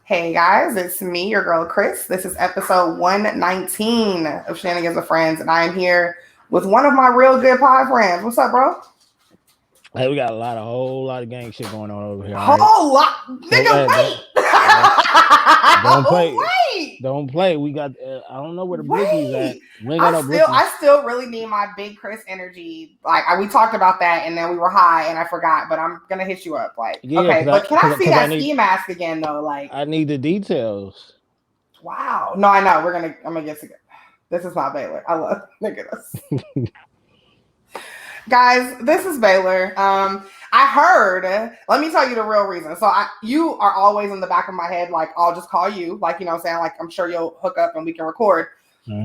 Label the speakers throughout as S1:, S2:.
S1: Hey guys, it's me, your girl Chris. This is episode 119 of Shenanigans with Friends, and I am here with one of my real good pod friends. What's up, bro?
S2: Hey, we got a whole lot of gang shit going on over here. All right,
S1: Whole lot,
S2: so
S1: nigga. Wait,
S2: uh, don't play,
S1: wait,
S2: don't play. We got. I don't know where the blickies at.
S1: wait.
S2: We ain't got
S1: I
S2: no
S1: still,
S2: blickies.
S1: I still really need my big Chris energy. We talked about that, and then we were high, and I forgot. But I'm gonna hit you up.
S2: Yeah,
S1: Okay, but can I see
S2: I
S1: that
S2: need
S1: ski mask again, though?
S2: I need the details.
S1: Wow. No, I know. I'm gonna get to it. This is not Baylor. I love look at us. Guys, this is Baylor. I heard, let me tell you the real reason. You are always in the back of my head, like, I'll just call you, like, you know what I'm saying? Like, I'm sure you'll hook up and we can record.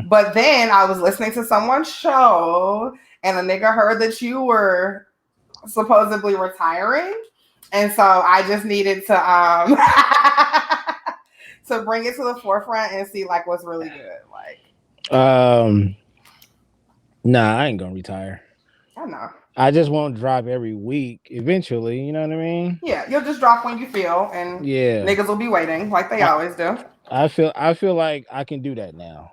S1: But then I was listening to someone's show and a nigga heard that you were supposedly retiring. And so I just needed to to bring it to the forefront and see like what's really good.
S2: Nah, I ain't gonna retire.
S1: I know.
S2: I just won't drop every week. Eventually, you know what I mean?
S1: Yeah, you'll just drop when you feel, and niggas will be waiting like they always do.
S2: I feel like I can do that now.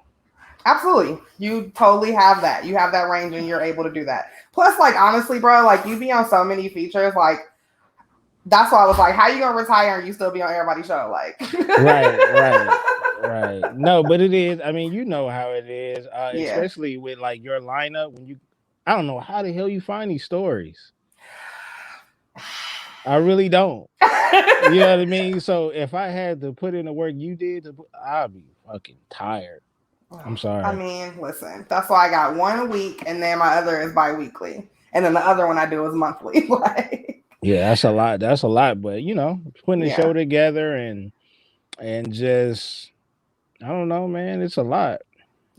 S1: Absolutely. You totally have that. You have that range and you're able to do that. Plus, like, honestly, bro, like, you be on so many features, like, that's why I was like, how you gonna retire and you still be on everybody's show? Like,
S2: right. No, but it is. I mean, you know how it is, especially with like your lineup. I don't know how the hell you find these stories. I really don't. You know what I mean? So if I had to put in the work you did, I'd be fucking tired. I'm sorry.
S1: I mean, listen, that's why I got 1 a week, and then my other is bi-weekly, and then the other one I do is monthly. Like,
S2: yeah, that's a lot. That's a lot, but you know, putting the show together and just, I don't know, man, it's a lot.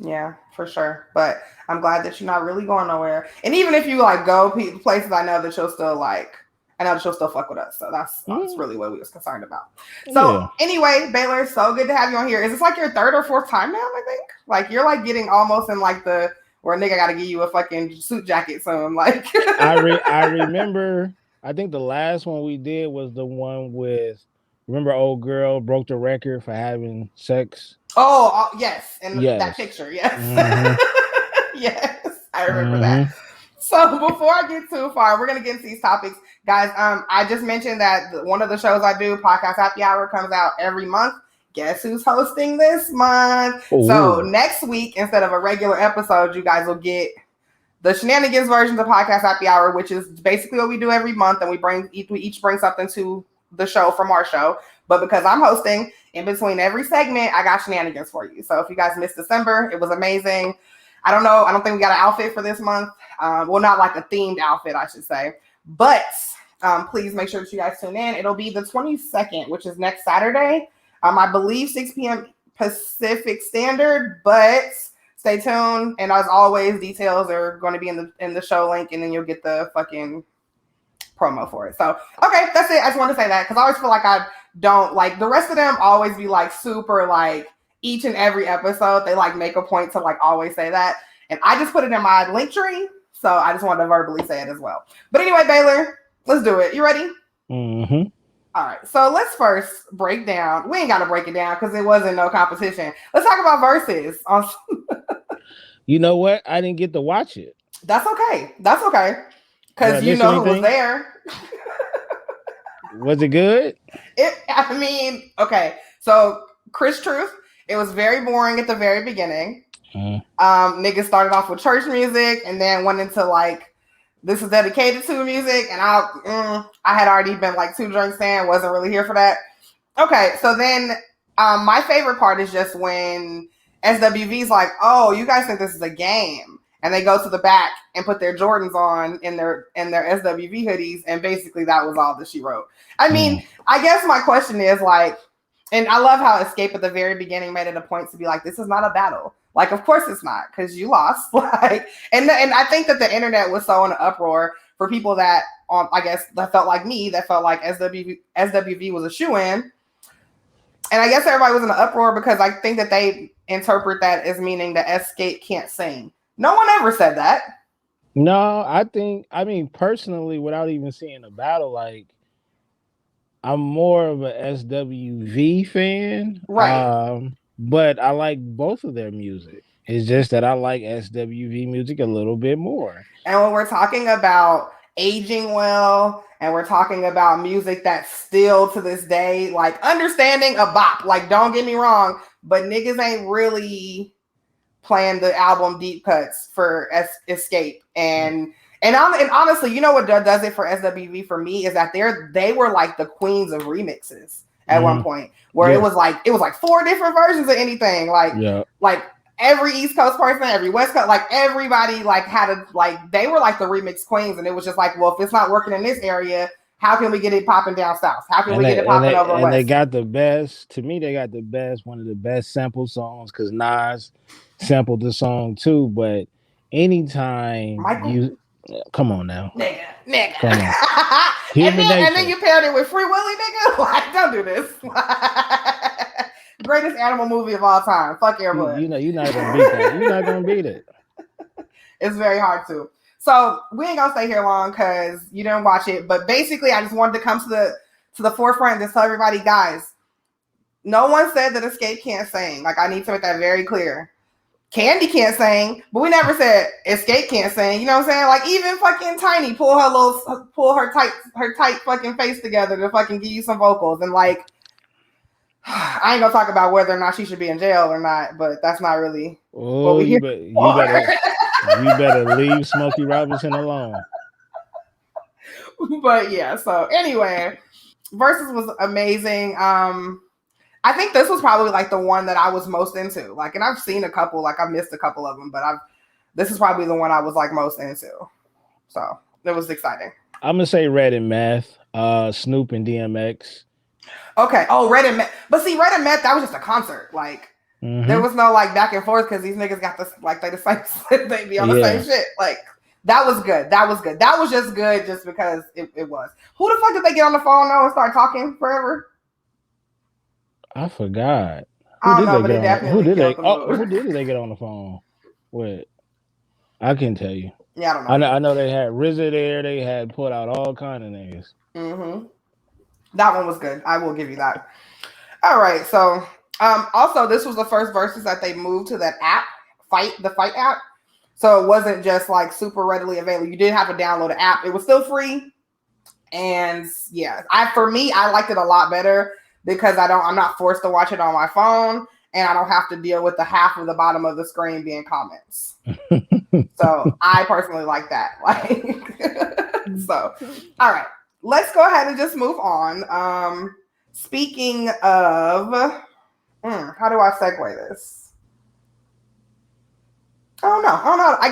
S1: Yeah, for sure. But I'm glad that you're not really going nowhere. And even if you like go places, I know that she'll still fuck with us. So that's really what we was concerned about. So anyway, Baylor, so good to have you on here. Is this like your third or fourth time now? I think like you're like getting almost in like the where a nigga got to give you a fucking suit jacket soon. Like
S2: I remember. I think the last one we did was the one with. Remember, old girl broke the record for having sex.
S1: Oh yes, and that picture, yes, yes, I remember that. So before I get too far, we're gonna get into these topics, guys. I just mentioned that one of the shows I do, Podcast Happy Hour, comes out every month. Guess who's hosting this month? Ooh. So next week, instead of a regular episode, you guys will get the Shenanigans version of Podcast Happy Hour, which is basically what we do every month, and we each bring something to the show from our show. But because I'm hosting, in between every segment, I got Shenanigans for you. So if you guys missed December, it was amazing. I don't know. I don't think we got an outfit for this month. Well, not like a themed outfit, I should say. But please make sure that you guys tune in. It'll be the 22nd, which is next Saturday. I believe 6 p.m. Pacific Standard, but stay tuned. And as always, details are going to be in the show link, and then you'll get the fucking promo for it. So, okay, that's it. I just want to say that because I always feel like I don't like the rest of them always be like super like each and every episode they like make a point to like always say that, and I just put it in my link tree, so I just wanted to verbally say it as well. But anyway, Baylor, let's do it. You ready?
S2: Mm-hmm.
S1: All right, so let's first break down. We ain't got to break it down because it wasn't no competition. Let's talk about verses.
S2: You know what? I didn't get to watch it.
S1: That's okay. Because you know who was there.
S2: Was it good?
S1: Okay. So Chris Truth, it was very boring at the very beginning. Niggas started off with church music and then went into like this is dedicated to music, and I had already been like 2 drinks in, wasn't really here for that. Okay, so then my favorite part is just when SWV's like, oh, you guys think this is a game. And they go to the back and put their Jordans on in their SWV hoodies. And basically that was all that she wrote. I mean, I guess my question is like, and I love how Escape at the very beginning made it a point to be like, this is not a battle. Like, of course it's not, because you lost. Like, and I think that the internet was so in an uproar for people that, I guess, that felt like me, that felt like SWV was a shoo-in. And I guess everybody was in an uproar because I think that they interpret that as meaning that Escape can't sing. No one ever said that.
S2: No, I mean, personally, without even seeing a battle, like, I'm more of a SWV fan.
S1: Right.
S2: But I like both of their music. It's just that I like SWV music a little bit more.
S1: And when we're talking about aging well, and we're talking about music that's still to this day, like understanding a bop, like don't get me wrong, but niggas ain't really playing the album deep cuts for Escape. And honestly, you know what does it for SWV for me is that they were like the queens of remixes at one point, where it was like 4 different versions of anything, like every East Coast person, every West Coast, like everybody like had a they were like the remix queens, and it was just like, well, if it's not working in this area, how can we get it popping down south? How can we get it popping over west?
S2: And they got the best. To me, they got the best. One of the best sample songs because Nas sampled the song too. But anytime you come on now,
S1: nigga,
S2: come on.
S1: and then you paired it with Free Willy, nigga. Like, don't do this. Greatest animal movie of all time. Fuck Airbud.
S2: You know, you're not gonna beat that. You're not gonna beat it.
S1: It's very hard to. So we ain't gonna stay here long because you didn't watch it. But basically, I just wanted to come to the forefront and just tell everybody, guys, no one said that Escape can't sing. Like, I need to make that very clear. Candy can't sing, but we never said Escape can't sing. You know what I'm saying? Like, even fucking Tiny pull her tight fucking face together to fucking give you some vocals. And like, I ain't gonna talk about whether or not she should be in jail or not, but that's not really what we hear.
S2: You better leave Smokey Robinson alone.
S1: But yeah, so anyway, Versus was amazing. I think this was probably like the one that I was most into. Like, and I've seen a couple, like I've missed a couple of them, but this is probably the one I was like most into. So it was exciting.
S2: I'm gonna say Red and Meth, Snoop and DMX.
S1: Okay. Oh, Red and Meth. But see, Red and Meth, that was just a concert. Like, there was no like back and forth because these niggas got this, like, they the same, they be on the same shit. Like, that was good. That was good. That was just good just because it was. Who the fuck did they get on the phone now and start talking forever?
S2: I forgot.
S1: I don't know, but it definitely
S2: who did they get on the phone with? I can tell you.
S1: Yeah, I don't know.
S2: I know they had RZA there. They had put out all kind of niggas.
S1: That one was good. I will give you that. All right. So, also, this was the first Versus that they moved to that app, the FEAT app. So it wasn't just like super readily available. You did have to download an app. It was still free. And yeah, for me, I liked it a lot better because I'm not forced to watch it on my phone, and I don't have to deal with the half of the bottom of the screen being comments. So I personally like that. Like, so, all right, let's go ahead and just move on. Speaking of, how do I segue this? I don't know. I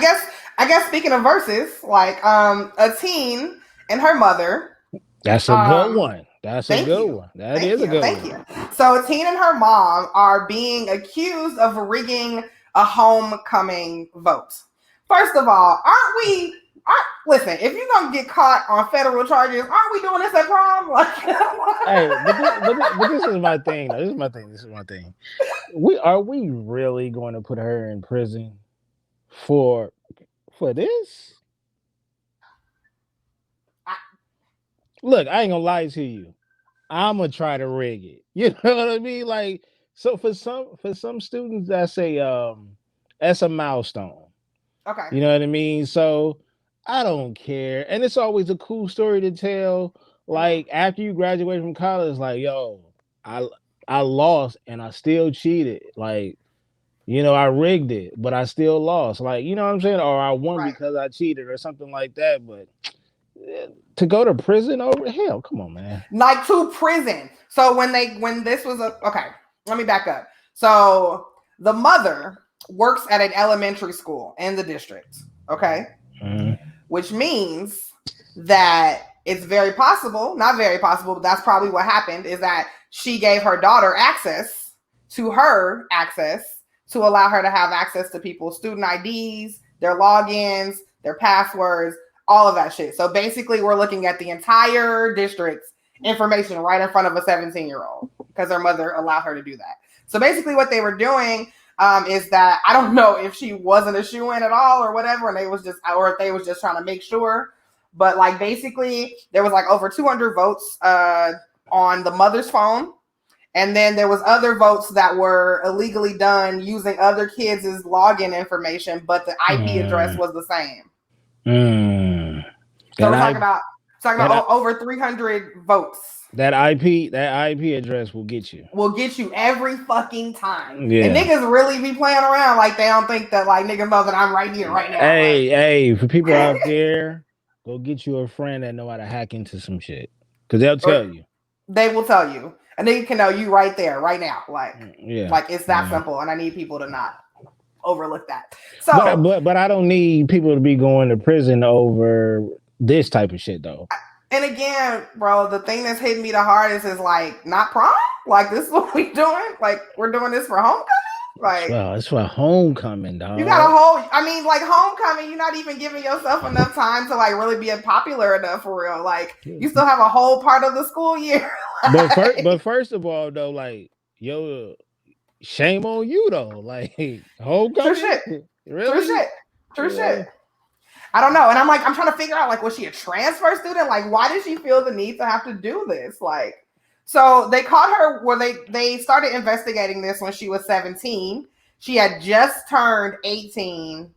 S1: guess speaking of Versus, like, a teen and her mother.
S2: That's a good one. That's a good one. That is a good one. Thank you.
S1: So, a teen and her mom are being accused of rigging a homecoming vote. First of all, listen, if you're gonna get caught on federal charges, aren't we doing this at prom? Like,
S2: hey, but this is my thing. This is my thing. Are we really going to put her in prison for this? Look, I ain't gonna lie to you. I'm gonna try to rig it. You know what I mean? Like, so for some students, that's a milestone.
S1: Okay.
S2: You know what I mean? So I don't care. And it's always a cool story to tell. Like, after you graduate from college, like, yo, I lost and I still cheated. Like, you know, I rigged it, but I still lost. Like, you know what I'm saying? Or I won because I cheated or something like that. But to go to prison over, hell, come on, man.
S1: Like, to prison. So when this was okay, let me back up. So the mother works at an elementary school in the district, okay? Which means that it's very possible, not very possible, but that's probably what happened, is that she gave her daughter access to allow her to have access to people's student IDs, their logins, their passwords, all of that shit. So basically, we're looking at the entire district's information right in front of a 17-year-old because her mother allowed her to do that. So basically what they were doing is that, I don't know if she wasn't a shoo-in at all or whatever, and if they was just trying to make sure. But like, basically, there was like over 200 votes on the mother's phone. And then there was other votes that were illegally done using other kids' login information, but the IP address was the same. So we're talking about over 300 votes.
S2: That IP address will get you.
S1: Will get you every fucking time. Yeah. And niggas really be playing around like they don't think that like niggas know that I'm right here right now.
S2: Hey, for people out there, go get you a friend that know how to hack into some shit. Because they'll tell you.
S1: They will tell you. And they can know you right there, right now. Like it's that simple. And I need people to not overlook that. So
S2: but I don't need people to be going to prison over this type of shit though.
S1: And again, bro, the thing that's hitting me the hardest is like not prom. Like this is what we doing. Like we're doing this for homecoming. Like
S2: it's for homecoming, dog.
S1: You got a whole. I mean, like homecoming. You're not even giving yourself enough time to like really be popular enough for real. Like you still have a whole part of the school year.
S2: but first of all, though, like shame on you though. Like homecoming.
S1: True shit.
S2: Really?
S1: True shit. I don't know. And I'm trying to figure out, like, was she a transfer student? Like, why did she feel the need to have to do this? Like, so they caught her where they started investigating this when she was 17. She had just turned 18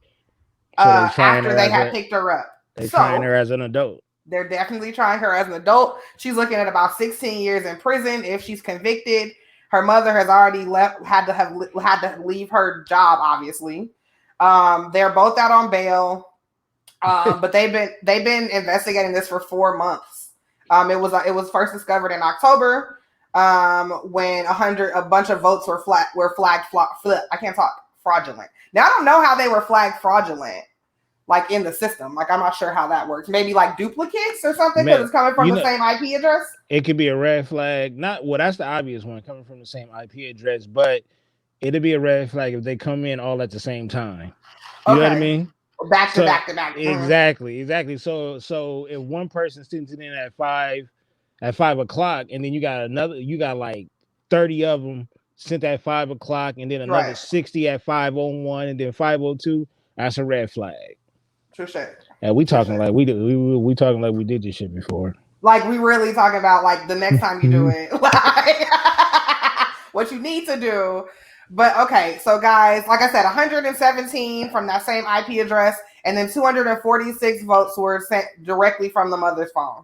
S1: after they had picked her up.
S2: They're trying her as an adult.
S1: They're definitely trying her as an adult. She's looking at about 16 years in prison if she's convicted. Her mother has already had to leave her job, obviously. They're both out on bail. But they've been investigating this for 4 months. It was first discovered in October when a bunch of votes were flagged fraudulent. Now I don't know how they were flagged fraudulent, like in the system. Like I'm not sure how that works. Maybe like duplicates or something because it's coming from the same IP address.
S2: It could be a red flag. That's the obvious one, coming from the same IP address. But it'd be a red flag if they come in all at the same time. You know what I mean?
S1: Back to back.
S2: Exactly. So if one person sends it in at 5 o'clock, and then you got like 30 of them sent at 5 o'clock, and then another 60 at 5:01, and then 5:02. That's a red flag.
S1: True shit.
S2: And we talking like we talking like we did this shit before.
S1: Like we really talking about like the next time you do it, like what you need to do. But okay, so guys, like I said, 117 from that same IP address, and then 246 votes were sent directly from the mother's phone,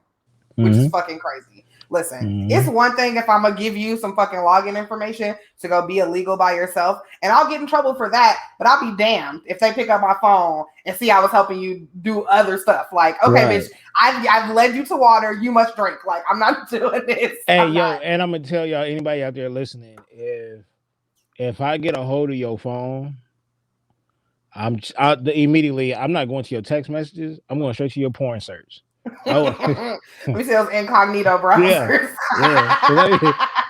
S1: which is fucking crazy. Listen, it's one thing if I'm gonna give you some fucking login information to go be illegal by yourself, and I'll get in trouble for that, but I'll be damned if they pick up my phone and see I was helping you do other stuff. Like, okay, bitch, I've led you to water, you must drink. Like, I'm not doing this.
S2: Hey, and I'm gonna tell y'all, anybody out there listening, if I get a hold of your phone, I'm not going to your text messages. I'm going straight to your porn search.
S1: Let me see those incognito browsers.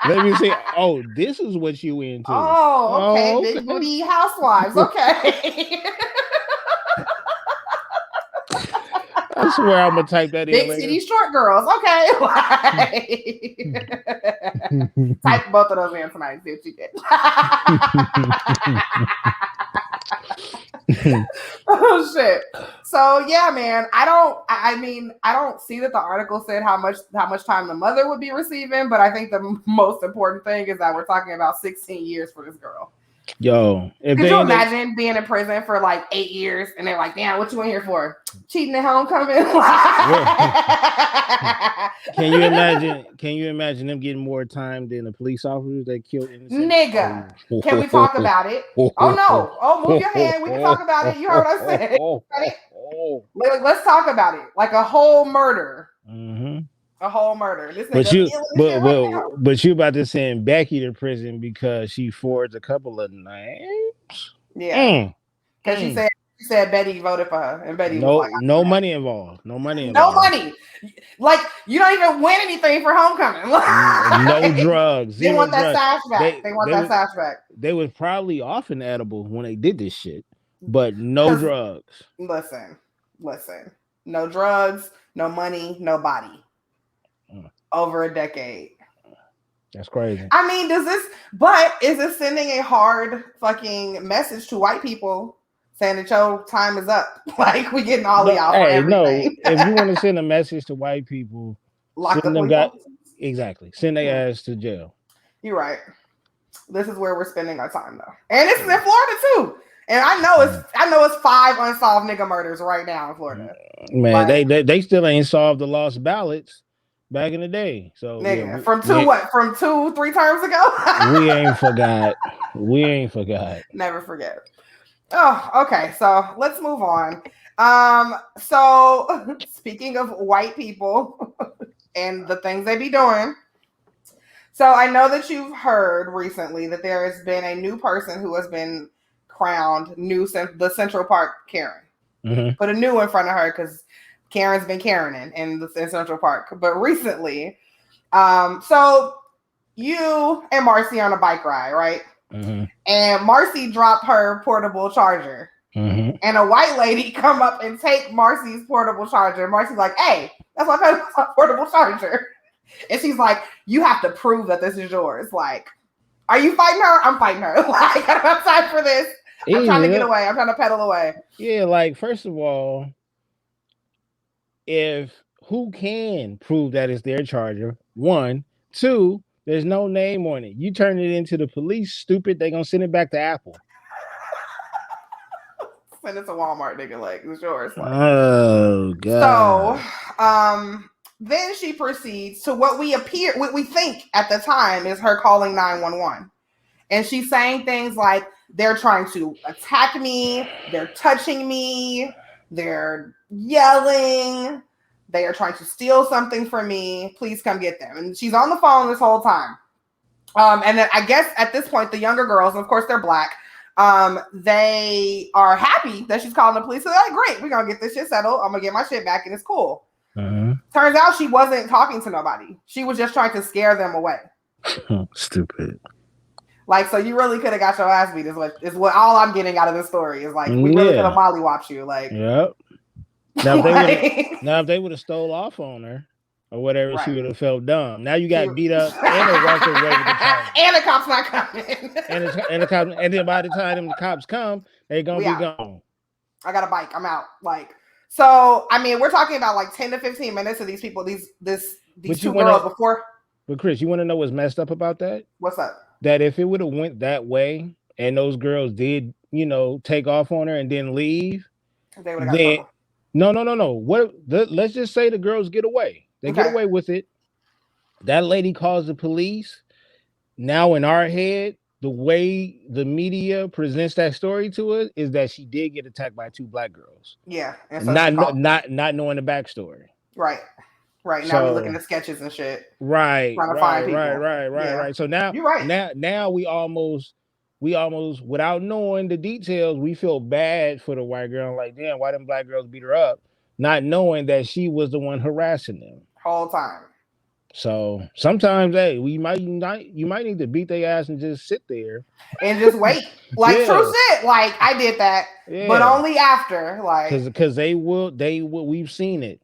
S2: Let me see. Oh, this is what you into.
S1: Oh, okay. Big booty housewives. Okay.
S2: I swear I'm gonna type that in.
S1: Big city short girls. Okay. Type both of those in tonight. See what you get. Oh shit. So yeah, man. I don't see that the article said how much time the mother would be receiving, but I think the most important thing is that we're talking about 16 years for this girl.
S2: Yo,
S1: could you imagine being in prison for like 8 years and they're like, damn, what you in here for? Cheating at homecoming? Can you imagine them getting more time than the police officers that killed innocent? Nigga, can we talk about it? Oh no. Oh, move your hand. We can talk about it. You heard what I said. Let's talk about it. Like a whole murder.
S2: Mm-hmm.
S1: A whole murder. This
S2: but you about to send Becky to prison because she forged a couple of names.
S1: Yeah, because she said Betty voted for her, and Betty was like,
S2: no money involved. No money.
S1: Like you don't even win anything for homecoming.
S2: No drugs.
S1: They want that sash back. They want that sash back.
S2: They was probably off an edible when they did this shit, but no drugs.
S1: Listen. No drugs, no money, no body. Over a decade.
S2: That's crazy.
S1: I mean, is this sending a hard fucking message to white people saying that your time is up? Like we getting all y'all for everything.
S2: No, if you want to send a message to white people, Exactly. Send their ass to jail.
S1: You're right. This is where we're spending our time though. And this is in Florida too. And I know it's 5 unsolved nigga murders right now in Florida.
S2: Man, like, they still ain't solved the lost ballots back in the day. So
S1: nigga, from 2-3 terms ago?
S2: we ain't forgot. We ain't forgot.
S1: Never forget. Oh, okay. So let's move on. So speaking of white people and the things they be doing. So I know that you've heard recently that there has been a new person who has been crowned the Central Park Karen.
S2: Mm-hmm.
S1: Put a new in front of her because Karen's been Karening in Central Park. But recently, so you and Marcy on a bike ride, right?
S2: Mm-hmm.
S1: And Marcy dropped her portable charger.
S2: Mm-hmm.
S1: And a white lady come up and take Marcy's portable charger. Marcy's like, hey, that's my portable charger. And she's like, you have to prove that this is yours. Like, are you fighting her? I'm fighting her. Like, I don't have time for this. I'm trying to get away. I'm trying to pedal away.
S2: Yeah, like, first of all, who can prove that it's their charger? 1, 2, there's no name on it. You turn it into the police, stupid, they're going to send it back to Apple.
S1: Send it to Walmart, nigga. Like, it's yours. Like.
S2: Oh, God.
S1: So, then she proceeds to what we think at the time is her calling 911. And she's saying things like, they're trying to attack me, they're touching me, they're yelling, they are trying to steal something from me, please come get them. And she's on the phone this whole time. And then I guess at this point, the younger girls, and of course they're black, they are happy that she's calling the police. So they're like, great, we're going to get this shit settled. I'm going to get my shit back and it's cool.
S2: Uh-huh.
S1: Turns out she wasn't talking to nobody. She was just trying to scare them away.
S2: Stupid.
S1: Like, so you really could have got your ass beat is what all I'm getting out of this story is like, we really could have mollywopped you. Like,
S2: yep. Now if they would have stole off on her or whatever, right, she would have felt dumb. Now you got beat up and a walked away with the charge.
S1: And the cops not coming.
S2: and then by the time the cops come, they're gonna be gone.
S1: I got a bike. I'm out. Like, so I mean, we're talking about like 10 to 15 minutes of these people, these two girls before.
S2: But Chris, you want to know what's messed up about that?
S1: What's up?
S2: That if it would have went that way and those girls did, take off on her and then leave,
S1: they would have got trouble.
S2: No. Let's just say the girls get away. They get away with it. That lady calls the police. Now in our head, the way the media presents that story to us is that she did get attacked by 2 black girls.
S1: Yeah, and
S2: so not knowing the backstory.
S1: Right. Now we're looking at sketches and shit.
S2: Right.
S1: Trying to find people.
S2: Right. So now
S1: you're right.
S2: Now we almost without knowing the details, we feel bad for the white girl. Like, damn, why them black girls beat her up? Not knowing that she was the one harassing them
S1: whole time.
S2: So sometimes, hey, you might need to beat their ass and just sit there
S1: and just wait. Like true shit. Like I did that, but only after. Like
S2: because they will. We've seen it.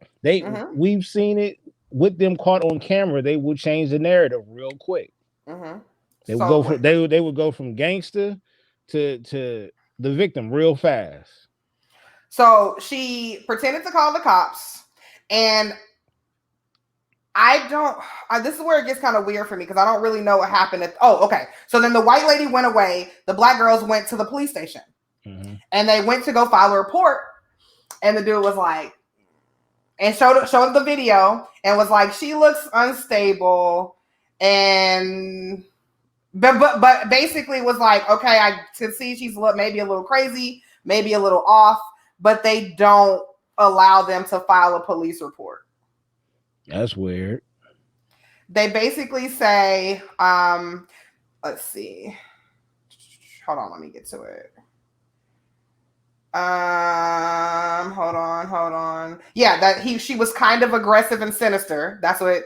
S2: We've seen it with them caught on camera. They will change the narrative real quick. Mm-hmm. They would go from gangster to the victim real fast.
S1: So she pretended to call the cops, and this is where it gets kind of weird for me because I don't really know what happened. So then the white lady went away. The black girls went to the police station, and they went to go file a report. And the dude was like, and showed the video and was like, she looks unstable, and but basically was like, okay, I could see she's maybe a little crazy, maybe a little off, but they don't allow them to file a police report.
S2: That's weird.
S1: They basically say, let's see. Hold on, let me get to it. Hold on. Yeah, that she was kind of aggressive and sinister. That's what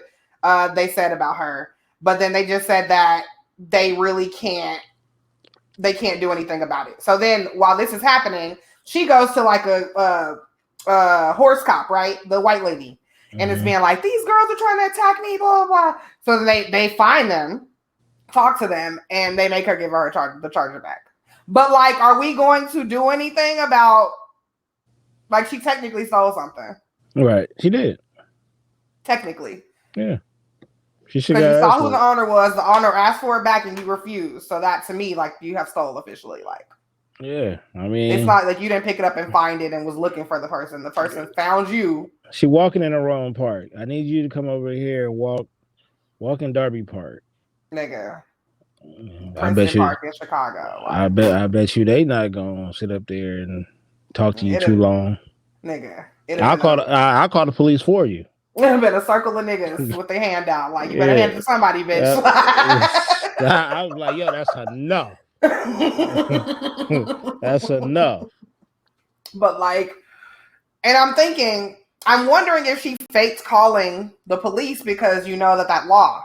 S1: they said about her. But then they just said that they really can't do anything about it. So then while this is happening, she goes to like a horse cop, right? The white lady. And it's being like, these girls are trying to attack me, blah, blah, blah. So they find them, talk to them, and they make her give her the charger back. But, like, are we going to do anything about, like, she technically stole something.
S2: Right. She did.
S1: Technically.
S2: Yeah. She
S1: because you
S2: got
S1: saw who the
S2: arrested.
S1: owner was. The owner asked for it back, and you refused. So that to me, like you have stole officially. Like,
S2: Yeah, I mean,
S1: it's not like you didn't pick it up and find it and was looking for the person. The person found you.
S2: she walking in the wrong park. I need you to come over here and walk in Darby Park.
S1: Nigga.
S2: I bet
S1: Princeton
S2: you.
S1: Park in Chicago. Like,
S2: I bet you they not gonna sit up there and talk to you too long.
S1: Nigga.
S2: I'll call the police for you.
S1: It'd have been a circle of niggas with their hand out. Like, you better hand it to somebody, bitch.
S2: I was like, yo, that's enough. That's enough.
S1: But like, and I'm wondering if she faked calling the police because you know that law.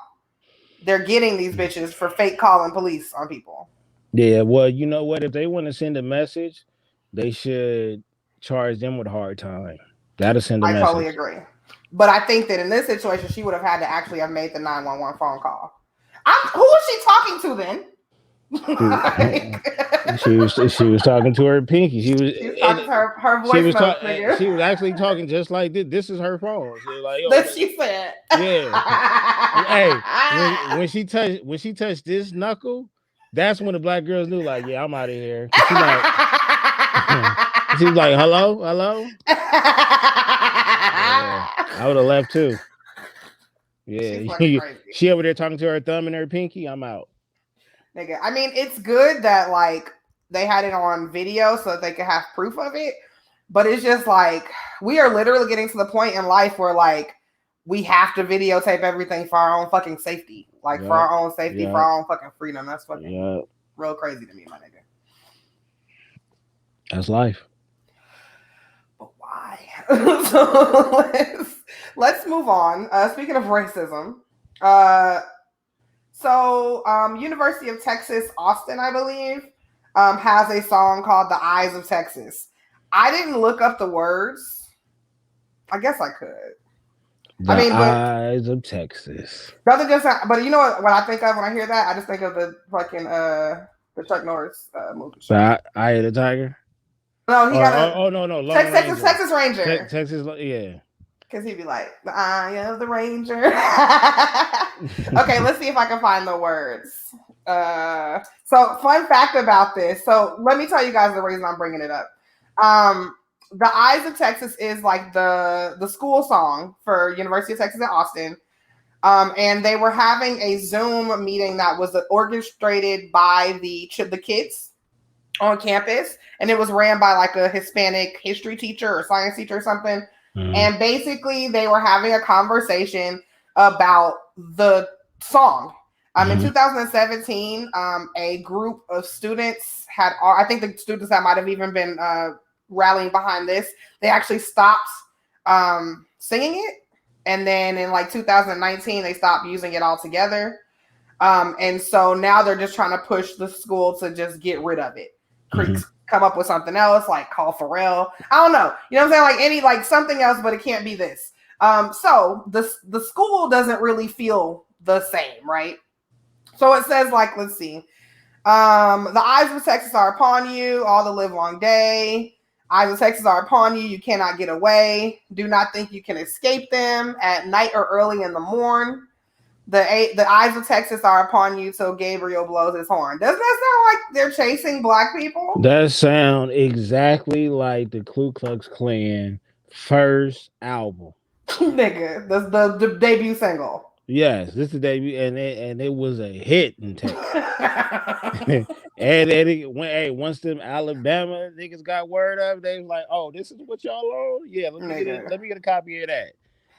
S1: They're getting these bitches for fake calling police on people.
S2: Yeah, well, you know what? If they want to send a message, they should charge them with hard time. That'll send a message.
S1: I totally agree. But I think that in this situation, she would have had to actually have made the 911 phone call. Who was she talking to then?
S2: She was talking to her pinky. She was
S1: talking to her voice notes.
S2: She was actually talking just like this. This is her phone. She was like, yo,
S1: that she said.
S2: Yeah. Hey, when she touched this knuckle, that's when the black girls knew, like, yeah, I'm out of here. She was like, hello. Yeah, I would have left too. Yeah, she over there talking to her thumb and her pinky. I'm out.
S1: Nigga, I mean, it's good that like they had it on video so that they could have proof of it. But it's just like we are literally getting to the point in life where like we have to videotape everything for our own fucking safety, like for our own safety, for our own fucking freedom. That's fucking real crazy to me, my nigga.
S2: That's life.
S1: But why? So let's move on. Speaking of racism, University of Texas, Austin, I believe, has a song called "The Eyes of Texas." I didn't look up the words. I guess I could.
S2: Eyes of Texas.
S1: But you know what I think of when I hear that? I just think of the fucking the Chuck Norris movie.
S2: So Eye of the Tiger.
S1: No, he got
S2: no,
S1: Texas Ranger.
S2: Texas, yeah.
S1: Because he'd be like, the eye of the Ranger. Okay, let's see if I can find the words. So, fun fact about this. So, let me tell you guys the reason I'm bringing it up. The Eyes of Texas is like the school song for University of Texas at Austin. And they were having a Zoom meeting that was orchestrated by the kids on campus. And it was ran by like a Hispanic history teacher or science teacher or something. Mm-hmm. And basically they were having a conversation about the song. In 2017, a group of students I think the students that might have even been rallying behind this, they actually stopped singing it. And then in like 2019, they stopped using it altogether. And so now they're just trying to push the school to just get rid of it. Come up with something else, like call Pharrell. I don't know. You know what I'm saying? Like something else, but it can't be this. So the school doesn't really feel the same, right? So it says like, let's see. The eyes of Texas are upon you all the live long day. Eyes of Texas are upon you. You cannot get away. Do not think you can escape them at night or early in the morn. The eyes of Texas are upon you till Gabriel blows his horn. Doesn't that sound like they're chasing black people?
S2: That sound exactly like the Ku Klux Klan first album.
S1: Nigga, the debut single.
S2: Yes, this is the debut, and it was a hit in Texas. and once them Alabama niggas got word of it, they was like, "Oh, this is what y'all on? Yeah, let me get a copy of that."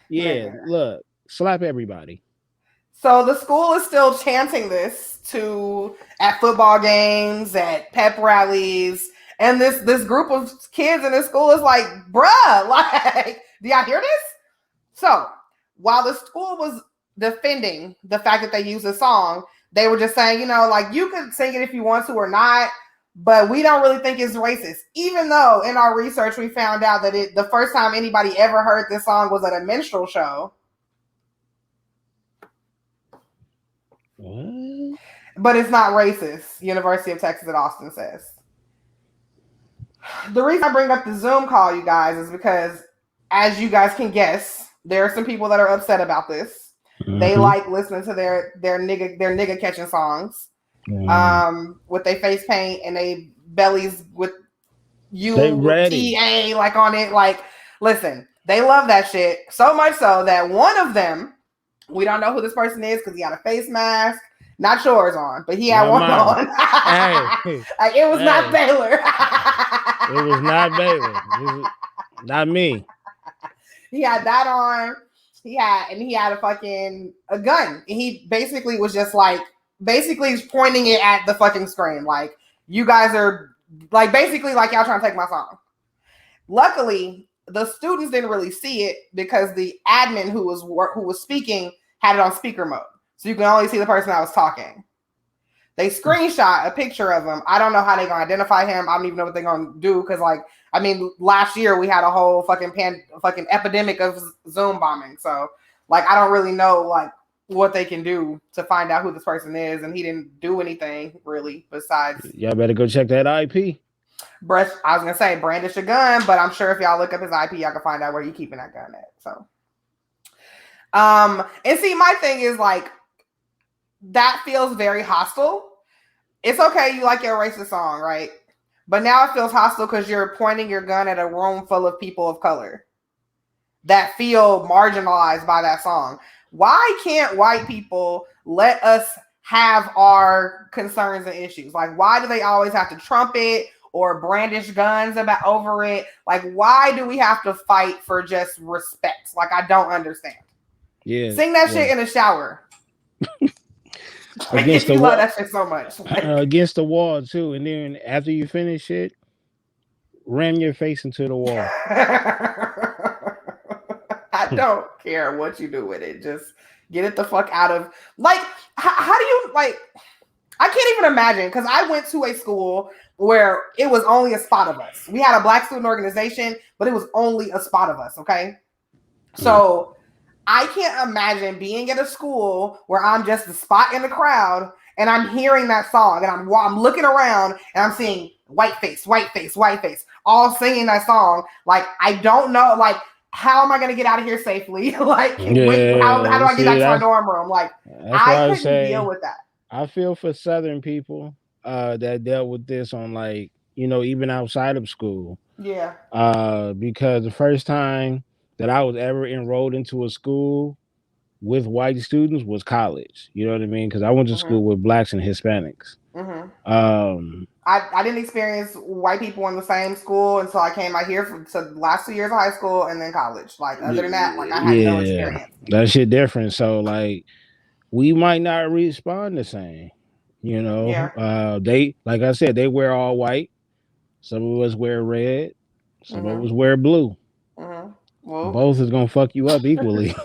S2: Yeah, look, slap everybody.
S1: So the school is still chanting this at football games, at pep rallies, and this group of kids in this school is like, bruh, like, do y'all hear this? So while the school was defending the fact that they use the song, they were just saying, like, you could sing it if you want to or not, but we don't really think it's racist. Even though in our research we found out that the first time anybody ever heard this song was at a minstrel show.
S2: What?
S1: But it's not racist, University of Texas at Austin says. The reason I bring up the Zoom call, you guys, is because, as you guys can guess, there are some people that are upset about this. They like listening to their nigga catching songs. With their face paint and they bellies with UTA like on it. Like, listen, they love that shit so much so that one of them, we don't know who this person is because he had a face mask, not yours on, but he had one on. Like, it was not Baylor.
S2: It was not Baylor. Not me.
S1: He had that on. He had a gun. And he basically was just like, pointing it at the fucking screen. Like, you guys are like, basically like y'all trying to take my song. Luckily, the students didn't really see it because the admin who was speaking had it on speaker mode. So you can only see the person that was talking. They screenshot a picture of him. I don't know how they're going to identify him. I don't even know what they're going to do. Because, like, I mean, last year we had a whole fucking epidemic of Zoom bombing. So, like, I don't really know, like, what they can do to find out who this person is. And he didn't do anything, really, besides... Y'all
S2: better go check that IP.
S1: I was going to say, brandish a gun. But I'm sure if y'all look up his IP, y'all can find out where he's keeping that gun at. So, and see, my thing is, like, that feels very hostile. It's okay, you like your racist song, right? But now it feels hostile because you're pointing your gun at a room full of people of color that feel marginalized by that song. Why can't white people let us have our concerns and issues? Like, why do they always have to trumpet or brandish guns over it? Like, why do we have to fight for just respect? Like, I don't understand.
S2: Yeah.
S1: Sing that shit in the shower.
S2: Against the wall.
S1: Love that shit so much.
S2: Against the wall too, and then after you finish it, ram your face into the wall.
S1: I don't care what you do with it. Just get it the fuck out of. Like, how do you like? I can't even imagine because I went to a school where it was only a spot of us. We had a Black student organization, but it was only a spot of us. Okay, so. I can't imagine being at a school where I'm just the spot in the crowd and I'm hearing that song and I'm looking around and I'm seeing white face, all singing that song. Like, I don't know, like, how am I going to get out of here safely? Like, how do I get back to my dorm room? Like, I couldn't deal with that.
S2: I feel for Southern people that dealt with this on, like, you know, even outside of school.
S1: Yeah.
S2: Because the first time that I was ever enrolled into a school with white students was college. You know what I mean? Because I went to school with Blacks and Hispanics.
S1: I didn't experience white people in the same school until I came out here for the last 2 years of high school and then college. Like, other than that, like, I had no experience.
S2: That shit different. So, like, we might not respond the same. You know?
S1: Yeah.
S2: They, like I said, they wear all white. Some of us wear red. Some of us wear blue.
S1: Well,
S2: both is gonna fuck you up equally.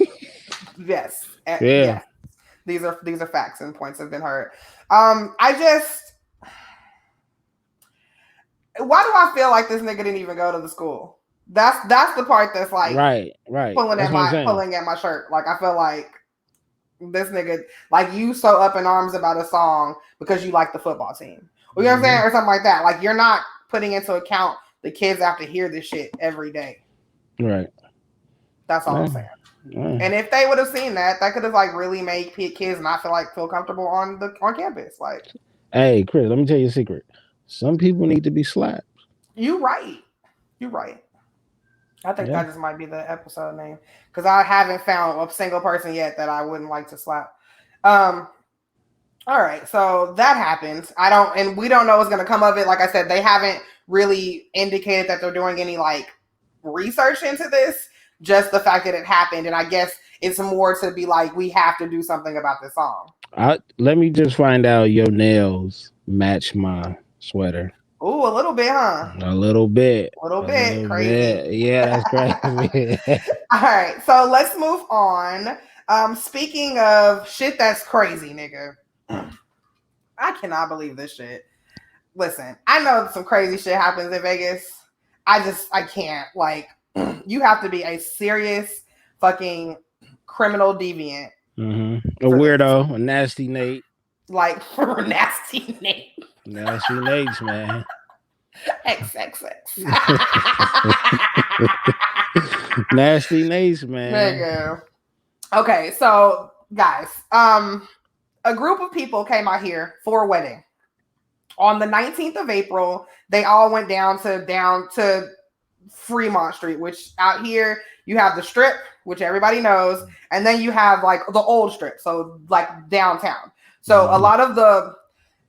S1: Yes.
S2: Yeah.
S1: Yes. These are facts and points have been heard. Why do I feel like this nigga didn't even go to the school? That's the part that's like
S2: right.
S1: pulling at my shirt. Like, I feel like this nigga, like, you so up in arms about a song because you like the football team. You know what I'm saying? Or something like that. Like, you're not putting into account the kids have to hear this shit every day.
S2: Right.
S1: That's all I'm saying. And if they would have seen that could have, like, really made kids not feel comfortable on campus. Like,
S2: hey, Chris, let me tell you a secret. Some people need to be slapped.
S1: You're right. I think that just might be the episode name because I haven't found a single person yet that I wouldn't like to slap. All right, so that happened. And we don't know what's going to come of it. Like I said, they haven't really indicated that they're doing any, like, research into this. Just the fact that it happened, and I guess it's more to be like, we have to do something about this song.
S2: Let me just find out your nails match my sweater.
S1: Ooh, a little bit, huh?
S2: A little bit.
S1: Crazy.
S2: Yeah, that's crazy.
S1: All right, so let's move on. Speaking of shit that's crazy, nigga. I cannot believe this shit. Listen, I know some crazy shit happens in Vegas. I can't. Like, you have to be a serious fucking criminal deviant.
S2: A weirdo, a nasty Nate.
S1: Like, nasty Nate.
S2: Nasty Nates, man.
S1: XXX.
S2: Nasty Nates, man.
S1: There you go. Okay, so guys, a group of people came out here for a wedding. On the 19th of April, they all went down to Fremont Street, which out here you have the Strip, which everybody knows, and then you have like the old Strip, so like downtown. So a lot of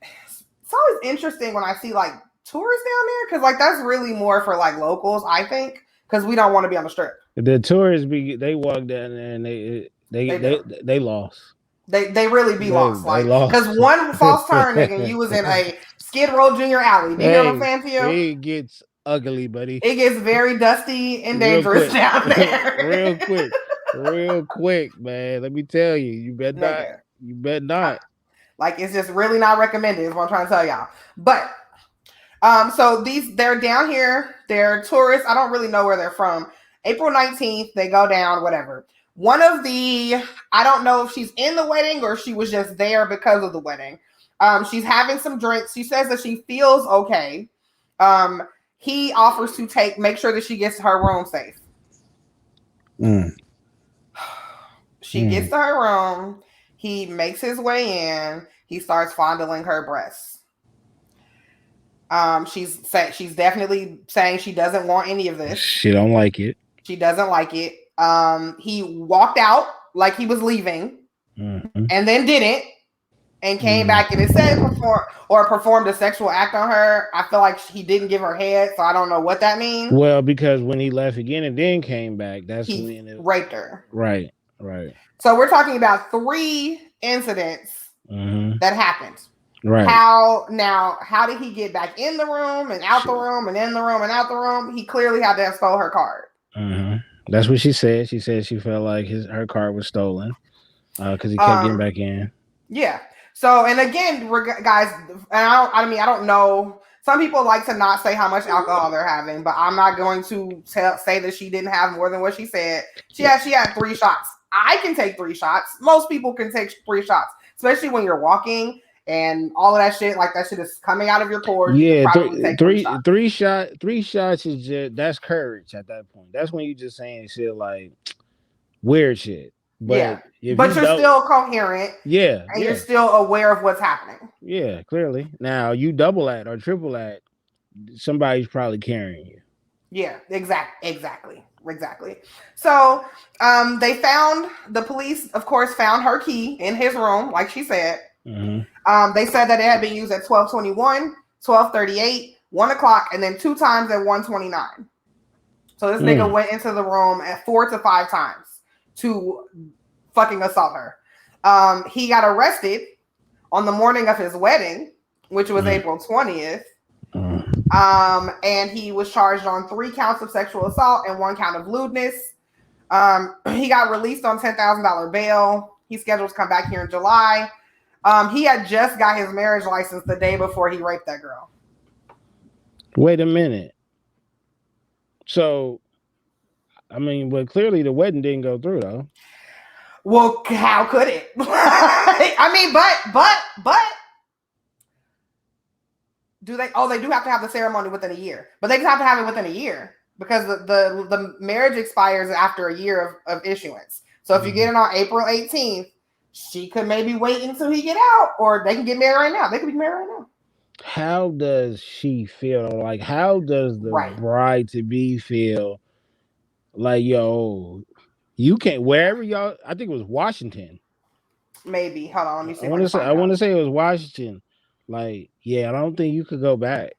S1: it's always interesting when I see like tourists down there, because like that's really more for like locals, I think, because we don't want to be on the Strip.
S2: The tourists they walk down there and they lost.
S1: They really be lost, like, because one false turn, nigga, you was in a Skid Row Junior Alley. Do you know what I'm saying to you?
S2: It gets ugly, buddy.
S1: It gets very dusty and dangerous down there.
S2: real quick, man. Let me tell you, you bet not. You bet not.
S1: Like, it's just really not recommended, is what I'm trying to tell y'all. But so they're down here. They're tourists. I don't really know where they're from. April 19th, they go down, whatever. One of I don't know if she's in the wedding or she was just there because of the wedding. She's having some drinks. She says that she feels okay. He offers to make sure that she gets to her room safe. She gets to her room. He makes his way in. He starts fondling her breasts. She's definitely saying she doesn't want any of this.
S2: She don't like it.
S1: She doesn't like it. He walked out like he was leaving, and then didn't, and came back, and it said performed a sexual act on her. I feel like he didn't give her head, so I don't know what that means.
S2: Well, because when he left again and then came back, that's
S1: when
S2: he
S1: raped her.
S2: Right.
S1: So we're talking about 3 incidents that happened.
S2: Right.
S1: How did he get back in the room and out the room and in the room and out the room? He clearly had to have stole her card.
S2: That's what she said. She said she felt like her card was stolen because he kept getting back in. Yeah.
S1: So, and again, guys, and I don't know. Some people like to not say how much alcohol they're having, but I'm not going to say that she didn't have more than what she said. She had 3 shots. I can take 3 shots. Most people can take 3 shots, especially when you're walking and all of that shit. Like, that shit is coming out of your cord.
S2: Yeah, three shots is just, that's courage at that point. That's when you just saying shit like weird shit. But
S1: but you're still coherent.
S2: Yeah.
S1: And you're still aware of what's happening.
S2: Yeah, clearly. Now you double that or triple that, somebody's probably carrying you.
S1: Yeah, exactly. So the police, of course, found her key in his room, like she said. They said that it had been used at 12:21, 12:38, 1 o'clock, and then 2 times at 1:29. So this nigga went into the room at 4 to 5 times to fucking assault her. He got arrested on the morning of his wedding, which was April 20th. And he was charged on 3 counts of sexual assault and 1 count of lewdness. He got released on $10,000 bail. He's scheduled to come back here in July. He had just got his marriage license the day before he raped that girl.
S2: Wait a minute. So, I mean, but clearly the wedding didn't go through, though.
S1: Well, how could it? I mean, but do they? Oh, they do have to have the ceremony within a year, but they just have to have it within a year because the marriage expires after a year of issuance. So if you get it on April 18th, she could maybe wait until he get out, or they can get married right now. They could be married right now.
S2: How does she feel? Like, how does the bride to be feel? Like, yo, you can't, wherever y'all, I think it was Washington.
S1: Maybe. Hold on, let me see.
S2: I want to say it was Washington. Like, yeah, I don't think you could go back.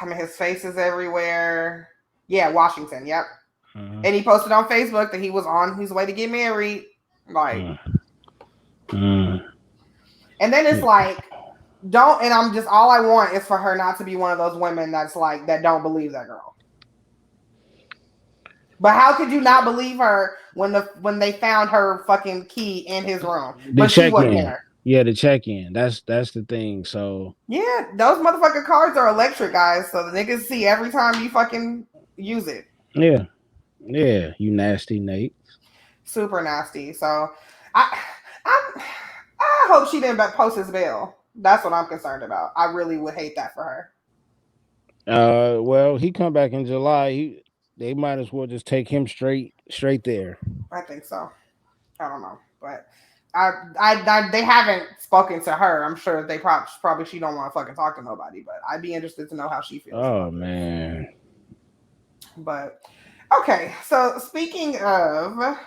S1: I mean, his face is everywhere. Yeah, Washington. Yep. And he posted on Facebook that he was on his way to get married. Like, and then it's like, and I'm just, all I want is for her not to be one of those women that's like, that don't believe that girl. But how could you not believe her when they found her fucking key in his room? But she wasn't there.
S2: Yeah, the check-in. That's the thing. So
S1: yeah, those motherfucking cards are electric, guys. So the niggas see every time you fucking use it.
S2: Yeah, you nasty Nate.
S1: Super nasty. So I hope she didn't post his bail. That's what I'm concerned about. I really would hate that for
S2: her. Well, he come back in July. They might as well just take him straight there.
S1: I think so. I don't know, but they haven't spoken to her. I'm sure they probably she don't want to fucking talk to nobody, but I'd be interested to know how she feels.
S2: Oh man.
S1: But okay, so speaking of,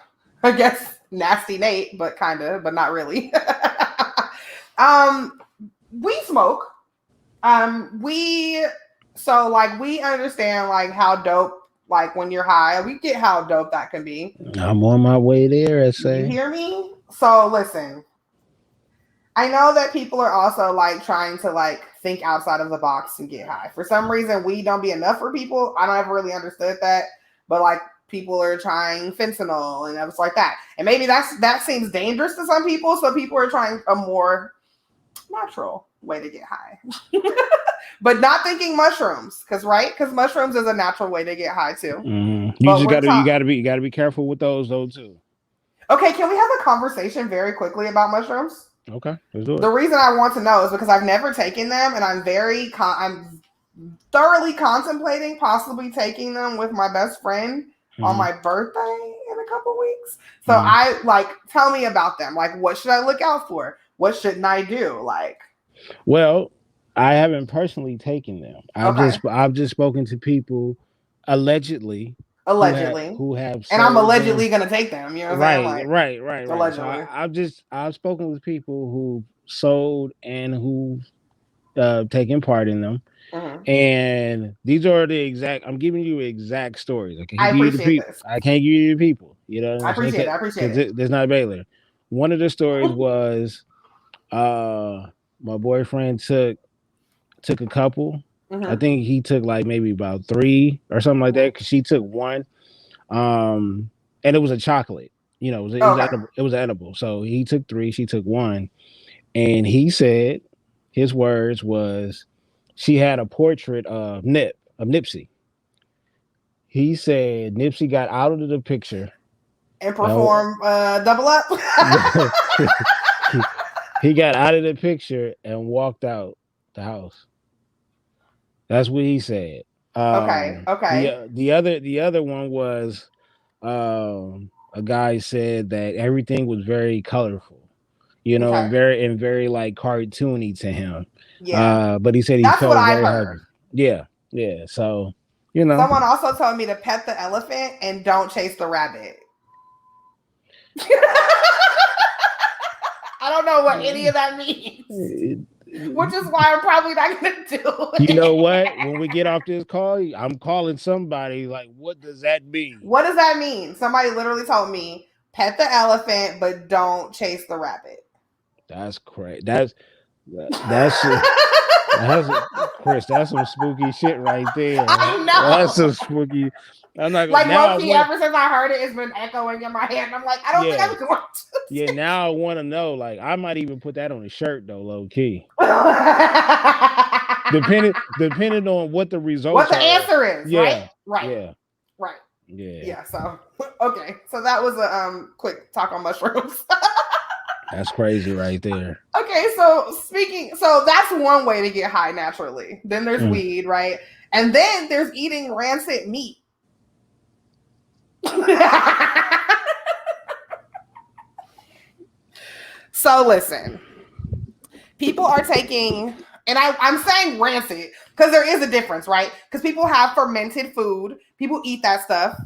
S1: I guess nasty Nate, but kind of, but not really. We smoke. We understand like how dope, like when you're high, we get how dope that can be.
S2: I'm on my way there, I say.
S1: You hear me? So listen, I know that people are also like trying to like think outside of the box and get high. For some reason, weed don't be enough for people. I don't ever really understood that, but like people are trying fentanyl and stuff like that. And maybe that seems dangerous to some people, so people are trying a more natural way to get high. But not thinking mushrooms, because mushrooms is a natural way to get high too.
S2: Mm-hmm. You gotta be careful with those though too.
S1: Okay, can we have a conversation very quickly about mushrooms?
S2: Okay, let's do it.
S1: The reason I want to know is because I've never taken them, and I'm thoroughly contemplating possibly taking them with my best friend on my birthday in a couple weeks. So I tell me about them. Like, what should I look out for? What shouldn't I do? Like,
S2: well, I haven't personally taken them. I've just spoken to people allegedly who have
S1: and I'm allegedly gonna take them. You know what I'm saying?
S2: Right.
S1: Allegedly.
S2: So I've spoken with people who sold and who taken part in them. Mm-hmm. And these are the exact. I'm giving you exact stories. I can't give you the people. You know,
S1: I appreciate it.
S2: There's not Baylor. One of the stories was, my boyfriend took a couple. Mm-hmm. I think he took like maybe about 3 or something like that, because she took 1. And it was a chocolate. You know, it was edible. So he took 3, she took 1, and he said his words was, she had a portrait of Nipsey. He said Nipsey got out of the picture
S1: and performed double up.
S2: He got out of the picture and walked out the house. That's what he said.
S1: Okay.
S2: The other one was, a guy said that everything was very colorful, you know, and very like cartoony to him. Yeah. But he said he felt very happy. Yeah. So, you know.
S1: Someone also told me to pet the elephant and don't chase the rabbit. I don't know what any of that means. Which is why I'm probably not going to do it.
S2: You know what? When we get off this call, I'm calling somebody like, what does that mean?
S1: What does that mean? Somebody literally told me, pet the elephant, but don't chase the rabbit.
S2: That's crazy. That's Chris, that's some spooky shit right there.
S1: I know.
S2: That's some spooky. I'm not
S1: like low-key, ever since I heard it, it's been echoing in my head. And I'm like, I don't think I'm going to.
S2: Yeah, now I want to know. Like, I might even put that on a shirt though, low key. depending on what the results.
S1: What the answer is,
S2: yeah.
S1: Right.
S2: Yeah.
S1: Right.
S2: Yeah.
S1: Yeah. So okay. So that was a quick talk on mushrooms.
S2: That's crazy right there.
S1: Okay, so that's one way to get high naturally. Then there's weed, right? And then there's eating rancid meat. So listen, people are taking, and I'm saying rancid because there is a difference, right? Because people have fermented food, people eat that stuff,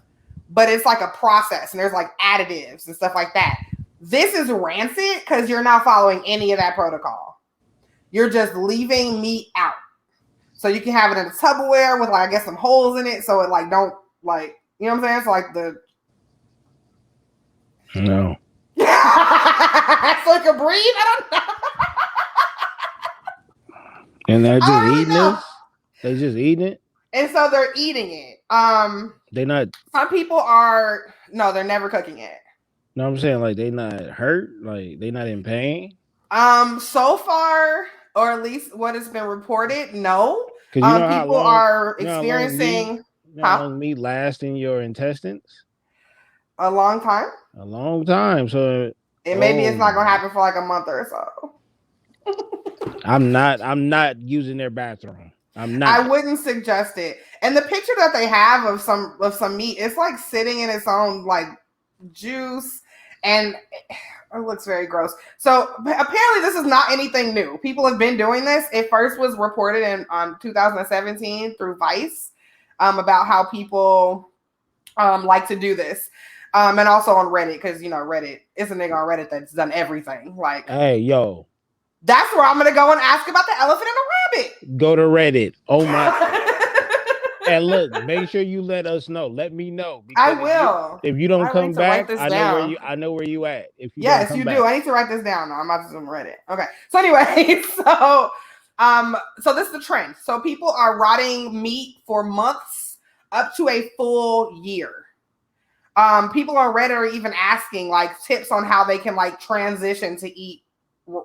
S1: but it's like a process and there's like additives and stuff like that. This is rancid because you're not following any of that protocol. You're just leaving meat out. So you can have it in a Tupperware with like, I guess, some holes in it. So it like, don't like, you know what I'm saying? So like
S2: No.
S1: So it can breathe? I don't know.
S2: And they're just eating it? They just eating it?
S1: And so they're eating it.
S2: They're not.
S1: Some people are, no, they're never cooking it.
S2: No, I'm saying like they not hurt, like they not in pain.
S1: So far, or at least what has been reported, no.
S2: Because you know
S1: people are experiencing
S2: how long meat lasts in your intestines.
S1: A long time.
S2: A long time. So
S1: maybe it's not gonna happen for like a month or so.
S2: I'm not using their bathroom. I'm not.
S1: I wouldn't suggest it. And the picture that they have of some meat, it's like sitting in its own like juice, and it looks very gross. So apparently this is not anything new. People have been doing this. It first was reported in 2017 through Vice about how people like to do this. And also on Reddit, because Reddit is a nigga on Reddit that's done everything. Like,
S2: hey, yo.
S1: That's where I'm gonna go and ask about the elephant and the rabbit.
S2: Go to Reddit. Oh my. And look, make sure you let us know. Let me know.
S1: I will.
S2: If you don't come back, I know where you at. If you
S1: yes, you do. I need to write this down. I'm about to zoom Reddit. Okay. So anyway, so this is the trend. So people are rotting meat for months up to a full year. People on Reddit are even asking like tips on how they can like transition to eat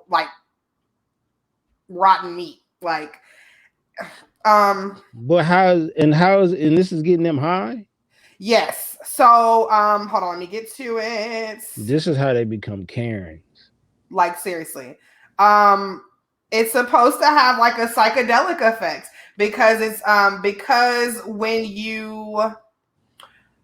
S1: like rotten meat. Like
S2: but how this is getting them high?
S1: Yes. So hold on, let me get to it.
S2: This is how they become Karens.
S1: Like seriously. It's supposed to have like a psychedelic effect because it's because when you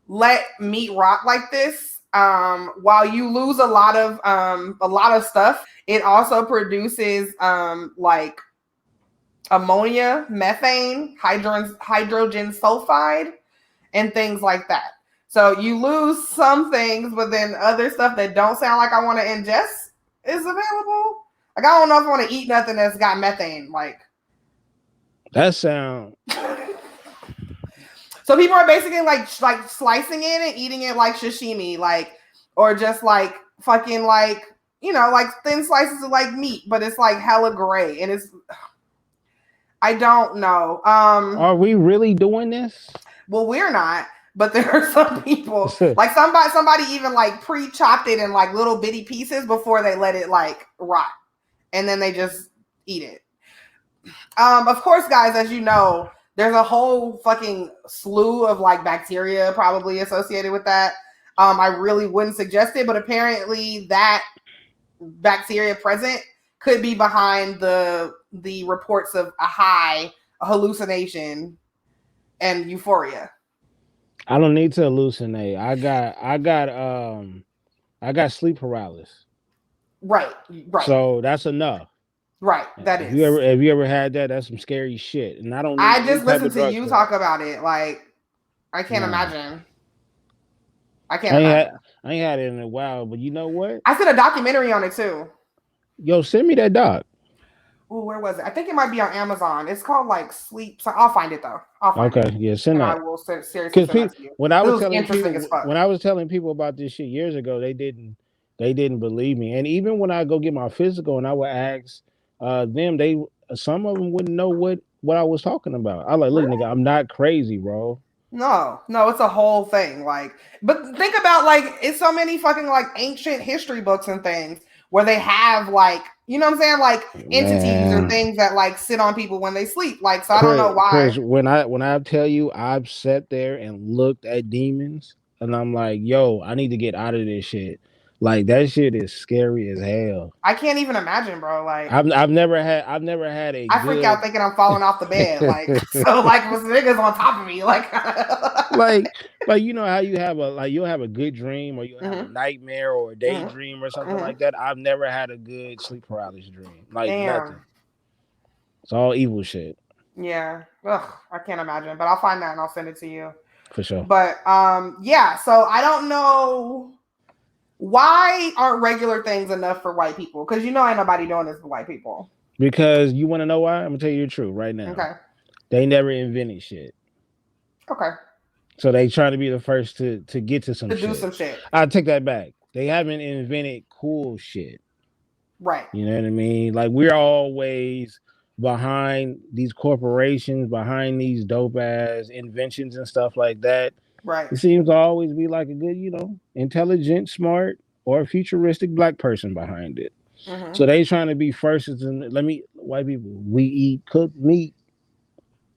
S1: let meat rot like this, while you lose a lot of stuff, it also produces like ammonia, methane, hydrogen sulfide, and things like that. So you lose some things, but then other stuff that don't sound like I want to ingest is available. Like I don't know if I want to eat nothing that's got methane. Like
S2: that sound.
S1: So people are basically like slicing it and eating it like sashimi, like or just like fucking like like thin slices of like meat, but it's like hella gray and it's. I don't know.
S2: Are we really doing this?
S1: Well, we're not, but there are some people like somebody even like pre-chopped it in like little bitty pieces before they let it like rot, and then they just eat it. Of course, guys, as you know, there's a whole fucking slew of like bacteria probably associated with that. I really wouldn't suggest it, but apparently that bacteria present could be behind the reports of a hallucination, and euphoria.
S2: I don't need to hallucinate. I got sleep paralysis.
S1: Right.
S2: So that's enough.
S1: Right. That is.
S2: Have you ever had that? That's some scary shit. And
S1: I just listened to you talk about it. Like, I can't imagine. I
S2: ain't had it in a while, but you know what?
S1: I seen a documentary on it too.
S2: Yo, send me that doc.
S1: Ooh, where was it? I think it might be on Amazon. It's called like Sleep. So I'll find it though.
S2: Yeah, send that.
S1: I will seriously send that to you.
S2: When I was telling people about this shit years ago, they didn't believe me. And even when I go get my physical and I would ask them, some of them wouldn't know what I was talking about. I like, look, nigga, I'm not crazy, bro.
S1: No, it's a whole thing. Like, but think about like it's so many fucking like ancient history books and things where they have like, you know what I'm saying? Like entities or things that like sit on people when they sleep. Like, so I don't know why.
S2: When I tell you I've sat there and looked at demons and I'm like, yo, I need to get out of this shit. Like that shit is scary as hell.
S1: I can't even imagine, bro. Like
S2: I've never had a.
S1: I freak out thinking I'm falling off the bed. Like so, like with niggas on top of me, like
S2: like you know how you have you'll have a good dream or you'll have a nightmare or a daydream or something like that. I've never had a good sleep paralysis dream. Like nothing. It's all evil shit.
S1: Yeah. Ugh, I can't imagine, but I'll find that and I'll send it to you.
S2: For sure.
S1: But yeah. So I don't know. Why aren't regular things enough for white people? Because ain't nobody doing this for white people.
S2: Because you want to know why? I'm gonna tell you the truth right now.
S1: Okay.
S2: They never invented shit.
S1: Okay.
S2: So they trying to be the first to get to some shit.
S1: Do some shit.
S2: I take that back. They haven't invented cool shit.
S1: Right.
S2: You know what I mean? Like we're always behind these corporations, behind these dope ass inventions and stuff like that.
S1: Right.
S2: It seems to always be like a good, intelligent, smart, or futuristic black person behind it. Mm-hmm. So they trying to be first. White people, we eat cooked meat.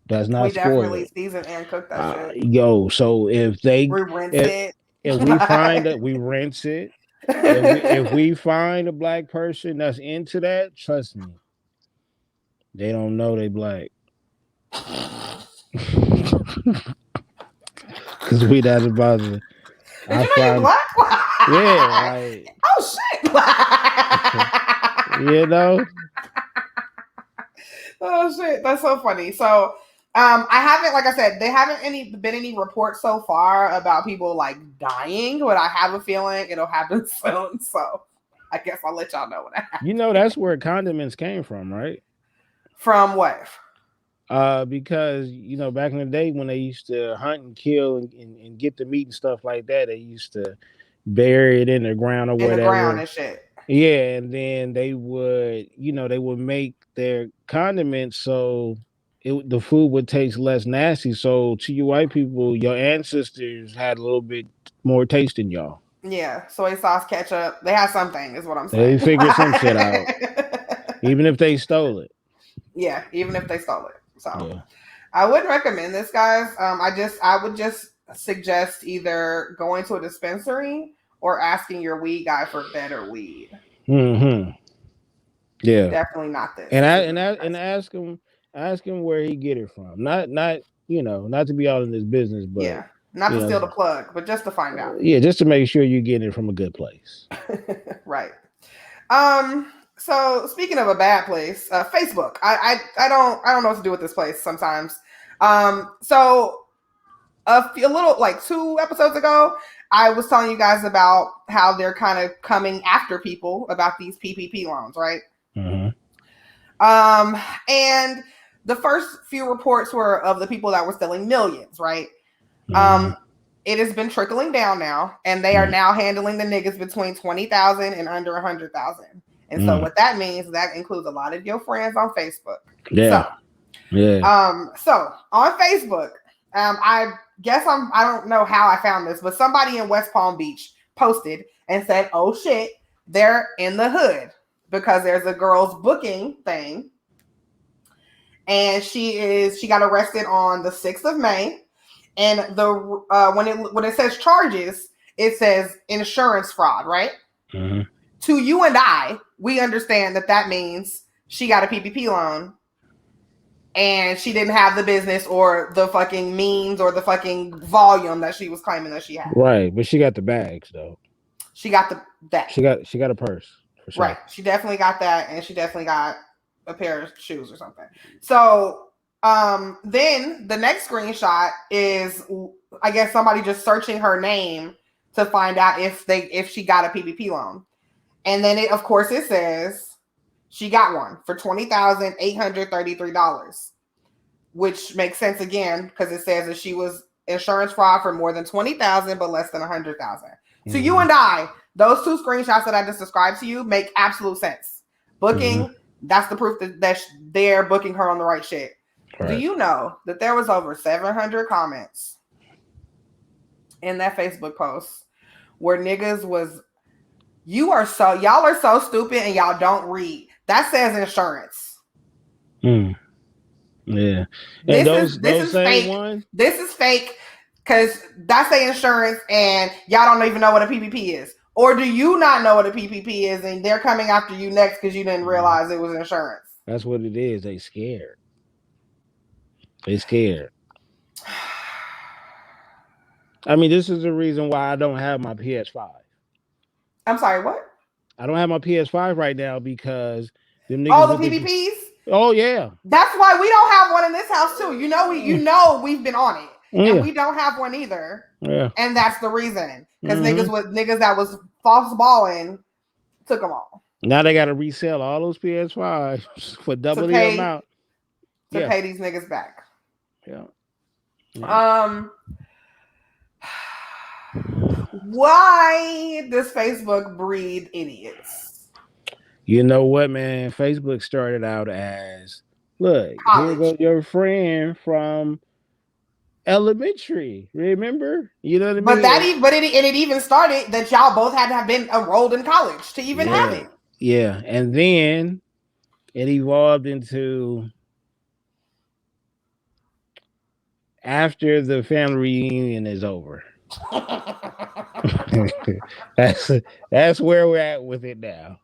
S2: That's not spoiled. We definitely
S1: season and cook that shit.
S2: Yo, so if we
S1: rinse it.
S2: If we find that, we rinse it. If we find a black person that's into that, trust me, they don't know they black. Because we that about it.
S1: Did you know you black?
S2: Yeah, like
S1: oh
S2: shit. You know.
S1: Oh shit, that's so funny. So I haven't, like I said, they haven't been any reports so far about people like dying, but I have a feeling it'll happen soon. So I guess I'll let y'all know when that happens.
S2: You know, that's where condiments came from, right?
S1: From what?
S2: Because you know, back in the day when they used to hunt and kill and get the meat and stuff like that, they used to bury it in the ground or whatever.
S1: In the ground and shit.
S2: Yeah, and then they would, you know, they would make their condiments so the food would taste less nasty. So to you white people, your ancestors had a little bit more taste than y'all.
S1: Yeah, soy sauce, ketchup, they had something, is what I'm saying.
S2: They figured some shit out, even if they stole it.
S1: Yeah, even if they stole it. So
S2: yeah.
S1: I wouldn't recommend this, guys. I would just suggest either going to a dispensary or asking your weed guy for better weed.
S2: Mm-hmm. Yeah,
S1: definitely not this.
S2: And ask him where he get it from. Not you know, not to be all in this business, but
S1: yeah, not to steal the plug, but just to find out.
S2: Yeah, just to make sure you're getting it from a good place.
S1: Right. So speaking of a bad place, Facebook. I don't know what to do with this place sometimes. So a little like 2 episodes ago, I was telling you guys about how they're kind of coming after people about these PPP loans, right?
S2: Mm-hmm.
S1: And the first few reports were of the people that were stealing millions, right?
S2: Mm-hmm.
S1: It has been trickling down now, and they are now handling the niggas between 20,000 and under 100,000. And so what that means, that includes a lot of your friends on Facebook.
S2: Yeah.
S1: So on Facebook, I guess I don't know how I found this, but somebody in West Palm Beach posted and said, "Oh shit, they're in the hood," because there's a girl's booking thing, and she got arrested on the 6th of May, and when it says charges, it says insurance fraud, right?
S2: Mm-hmm.
S1: To you and I, we understand that means she got a PPP loan and she didn't have the business or the fucking means or the fucking volume that she was claiming that she had.
S2: Right, but she got the bags though.
S1: She got that.
S2: She got a purse for sure.
S1: Right. She definitely got that, and she definitely got a pair of shoes or something. So then the next screenshot is, I guess, somebody just searching her name to find out if she got a PPP loan. And then it says she got one for $20,833, which makes sense again because it says that she was insurance fraud for more than $20,000 but less than $100,000. Mm-hmm. So you and I, those 2 screenshots that I just described to you make absolute sense. Booking, that's the proof that they're booking her on the right shit. Right. Do you know that there was over 700 comments in that Facebook post where niggas was, y'all are so stupid and y'all don't read. That says insurance.
S2: Yeah. And
S1: this is fake. Ones? This is fake because that's the insurance and y'all don't even know what a PPP is. Or do you not know what a PPP is and they're coming after you next because you didn't realize it was insurance?
S2: That's what it is. They scared. They scared. I mean, this is the reason why I don't have my PS5.
S1: I'm sorry, what?
S2: I don't have my PS5 right now because
S1: them niggas. All the PPPs?
S2: Oh yeah.
S1: That's why we don't have one in this house too. You know we've been on it. And we don't have one either.
S2: Yeah.
S1: And that's the reason. Because niggas that was false balling took them all.
S2: Now they gotta resell all those PS5s for double the amount.
S1: To pay these niggas back.
S2: Yeah.
S1: Why does Facebook breed idiots?
S2: You know what, man? Facebook started out as, look, here goes your friend from elementary. Remember? You know what I mean?
S1: But it even started that y'all both had to have been enrolled in college to even have it.
S2: Yeah, and then it evolved into after the family reunion is over. that's where we're at with it now.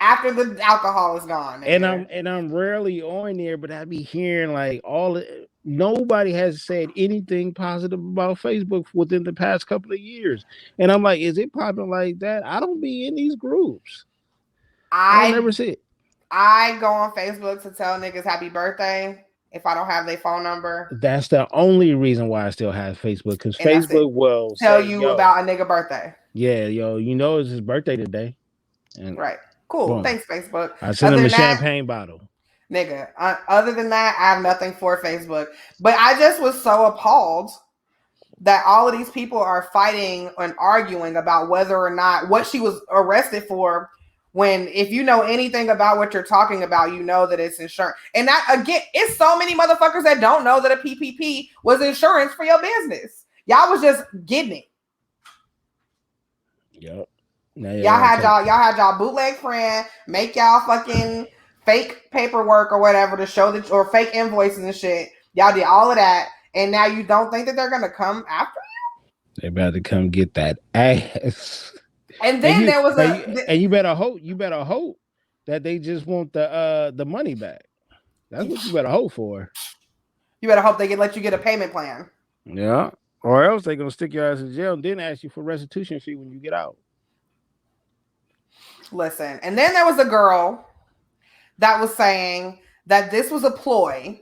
S1: After the alcohol is gone,
S2: and I'm rarely on there, but I be hearing like all nobody has said anything positive about Facebook within the past couple of years. And I'm like, is it popping like that? I don't be in these groups. I don't never see it.
S1: I go on Facebook to tell niggas happy birthday if I don't have their phone number.
S2: That's the only reason why I still have Facebook, because Facebook will
S1: tell you about a nigga birthday.
S2: Yeah, yo, it's his birthday today. And
S1: right. Cool. Boom. Thanks, Facebook.
S2: I sent him a champagne bottle.
S1: Nigga, other than that, I have nothing for Facebook. But I just was so appalled that all of these people are fighting and arguing about whether or not what she was arrested for, when if you know anything about what you're talking about, you know that it's insurance. And that, again, it's so many motherfuckers that don't know that a PPP was insurance for your business. Y'all was just getting it.
S2: Yep.
S1: Y'all had y'all bootleg friend make y'all fucking fake paperwork or whatever to show that, or fake invoices and shit. Y'all did all of that, and now you don't think that they're gonna come after you?
S2: They about to come get that ass.
S1: And then there was
S2: and you better hope that they just want the money back. That's what you better hope for.
S1: You better hope they can let you get a payment plan.
S2: Yeah. Or else they're gonna stick your ass in jail and then ask you for restitution fee when you get out.
S1: Listen, and then there was a girl that was saying that this was a ploy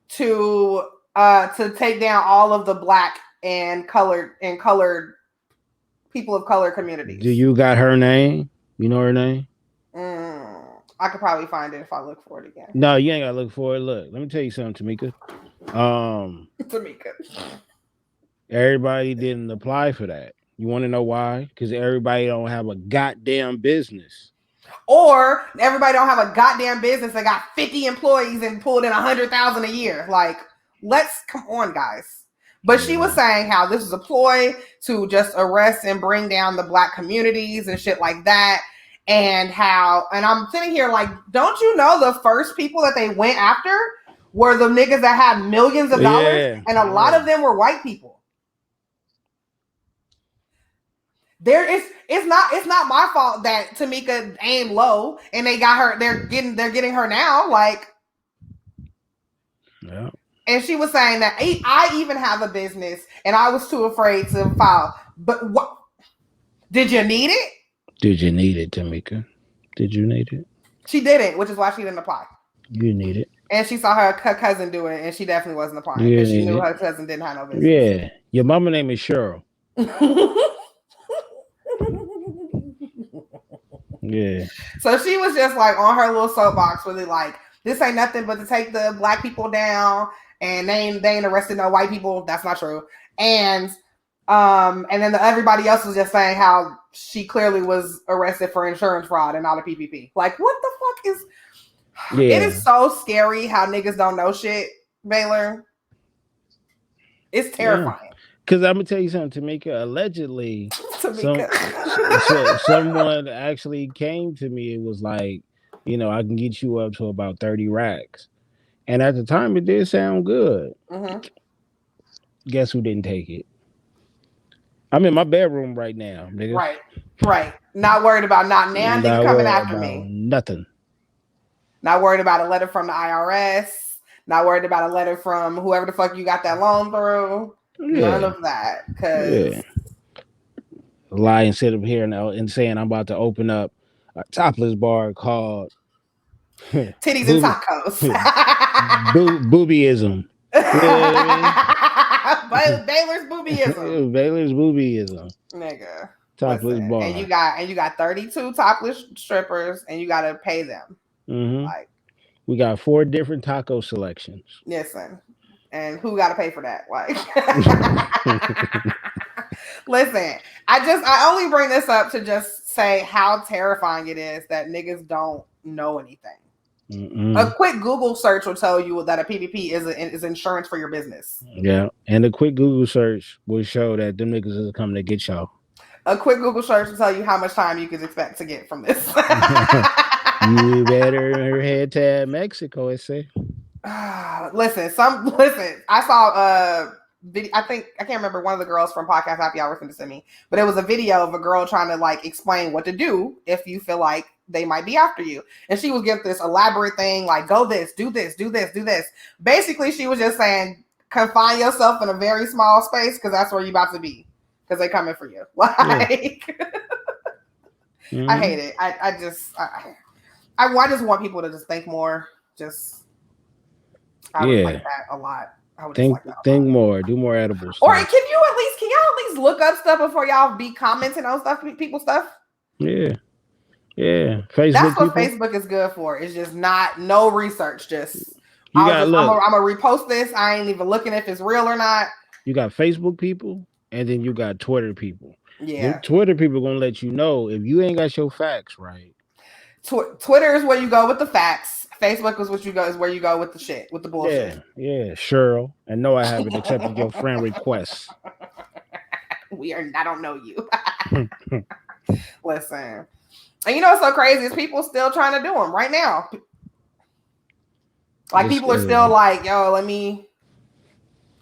S1: to take down all of the black and colored people of color communities.
S2: Do you got her name? You know her name?
S1: I could probably find it if I look for it again.
S2: No, you ain't gotta look for it. Look, let me tell you something, Tamika.
S1: Tamika.
S2: Everybody didn't apply for that. You want to know why? Because everybody don't have a goddamn business.
S1: Or everybody don't have a goddamn business that got 50 employees and pulled in 100,000 a year. Like, let's come on, guys. But she was saying how this is a ploy to just arrest and bring down the black communities and shit like that. And I'm sitting here like, don't you know the first people that they went after were the niggas that had millions of dollars? And a lot of them were white people. It's not my fault that Tamika aimed low and they got her. They're getting her now. Like,
S2: yeah.
S1: And she was saying that I even have a business and I was too afraid to file. But what? Did you need it?
S2: Did you need it, Tamika? Did you need it?
S1: She didn't, which is why she didn't apply.
S2: You need it.
S1: And she saw her cousin do it, and she definitely wasn't applying because she knew her cousin didn't have no business.
S2: Yeah, your mama name is Cheryl. Yeah.
S1: So she was just like on her little soapbox, really like, this ain't nothing but to take the black people down, and they ain't arrested no white people. That's not true. And then everybody else was just saying how she clearly was arrested for insurance fraud and not a PPP. Like, what the fuck is? Yeah. It is so scary how niggas don't know shit, Baylor. It's terrifying.
S2: Because I'm gonna tell you something, Tamika. Allegedly, someone actually came to me and was like, I can get you up to about 30 racks. And at the time, it did sound good.
S1: Mm-hmm.
S2: Guess who didn't take it? I'm in my bedroom right now, nigga.
S1: Right. Not worried about nigga coming after me.
S2: Nothing.
S1: Not worried about a letter from the IRS. Not worried about a letter from whoever the fuck you got that loan through. Yeah. None of that. Because
S2: lie and sit up here and saying I'm about to open up a topless bar called
S1: Titties and Tacos.
S2: Boobyism.
S1: Baylor's boobyism.
S2: Baylor's boobyism.
S1: Nigga.
S2: Topless bar.
S1: And you got 32 topless strippers and you gotta pay them.
S2: Mm-hmm. Like, we got 4 different taco selections.
S1: Listen. And who gotta pay for that? Like listen, I only bring this up to just say how terrifying it is that niggas don't know anything.
S2: Mm-mm.
S1: A quick Google search will tell you that a PPP is insurance for your business.
S2: Yeah, and a quick Google search will show that them niggas is coming to get y'all.
S1: A quick Google search will tell you how much time you can expect to get from this.
S2: You better head to Mexico, I say.
S1: Listen. I saw video. I can't remember, one of the girls from Podcast Happy Hour sent it to me, but it was a video of a girl trying to like explain what to do if you feel like they might be after you. And she was getting this elaborate thing like, go this, do this, do this, do this. Basically, she was just saying, confine yourself in a very small space because that's where you're about to be because they coming for you. Like, I hate it. I just want people to just think more. I would like that a lot. I would
S2: think more, do more edible stuff.
S1: Or can y'all at least look up stuff before y'all be commenting on people's stuff?
S2: Yeah. Facebook.
S1: That's what Facebook is good for. It's just no research. I'm gonna repost this. I ain't even looking if it's real or not.
S2: You got Facebook people, and then you got Twitter people.
S1: Yeah,
S2: the Twitter people gonna let you know if you ain't got your facts right.
S1: Twitter is where you go with the facts. Facebook is where you go with the shit, with the bullshit.
S2: Yeah, Cheryl. And no, I haven't accepted your friend requests.
S1: I don't know you. Listen. And you know what's so crazy is people still trying to do them right now. Like people are still like, yo,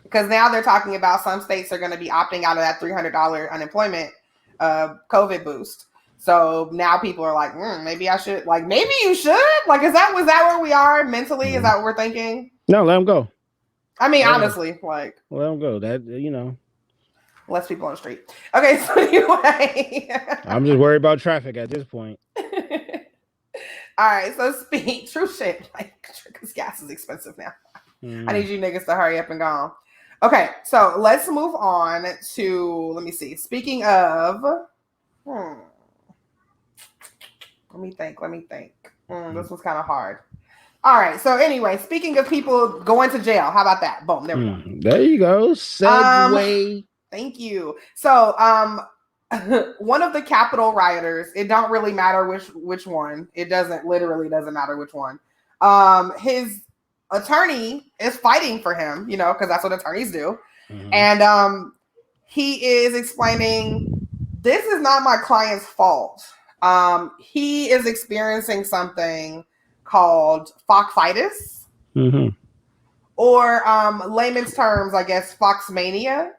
S1: because now they're talking about some states are going to be opting out of that $300 unemployment COVID boost. So now people are like, maybe I should. Like, maybe you should. Like, was that where we are mentally? Is that what we're thinking?
S2: No, let them go.
S1: I mean, honestly, like,
S2: let them go. That
S1: less people on the street. Okay, so anyway,
S2: I'm just worried about traffic at this point.
S1: All right, so true shit. Like, because gas is expensive now. I need you niggas to hurry up and go. Okay, so let's move on to. Let me see. Speaking of. Let me think. This was kind of hard. All right. So anyway, speaking of people going to jail, how about that? Boom. There we go.
S2: There you go. Segue.
S1: Thank you. So one of the Capitol rioters, it don't really matter which one. It literally doesn't matter which one. His attorney is fighting for him, because that's what attorneys do. And he is explaining, this is not my client's fault. He is experiencing something called Foxitis, or layman's terms, I guess, Foxmania.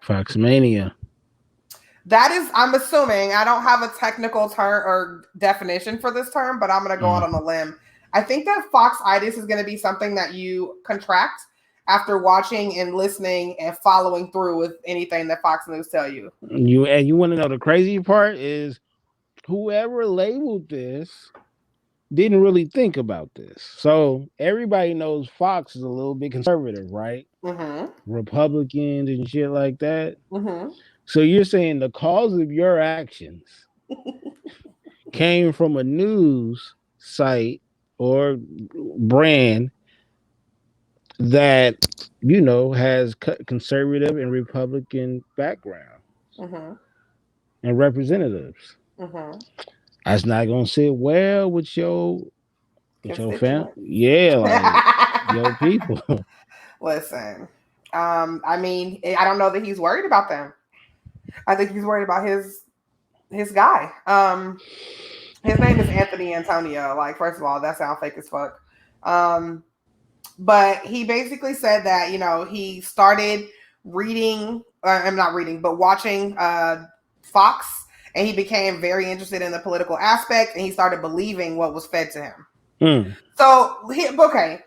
S1: That is, I'm assuming, I don't have a technical term or definition for this term, but I'm going to go out on a limb. I think that Foxitis is going to be something that you contract after watching and listening and following through with anything that Fox News tell you.
S2: You want to know the crazy part is, whoever labeled this didn't really think about this. So everybody knows Fox is a little bit conservative, right? Republicans and shit like that. So you're saying the cause of your actions came from a news site or brand that, has conservative and Republican backgrounds and representatives. That's not gonna sit well with your family. Yeah, like your people.
S1: Listen, I mean, I don't know that he's worried about them. I think he's worried about his guy. His name is Anthony Antonio. Like, first of all, that sounds fake as fuck. But he basically said that, he started watching Fox. And he became very interested in the political aspect, and he started believing what was fed to him. So, okay,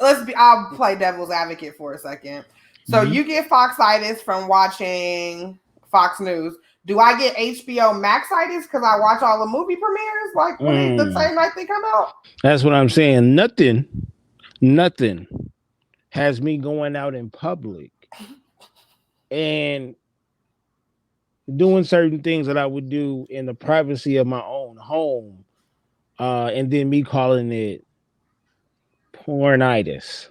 S1: I'll play devil's advocate for a second. So you get Foxitis from watching Fox News. Do I get HBO Maxitis because I watch all the movie premieres like the same night they come out?
S2: That's what I'm saying. Nothing has me going out in public and doing certain things that I would do in the privacy of my own home, and then me calling it pornitis.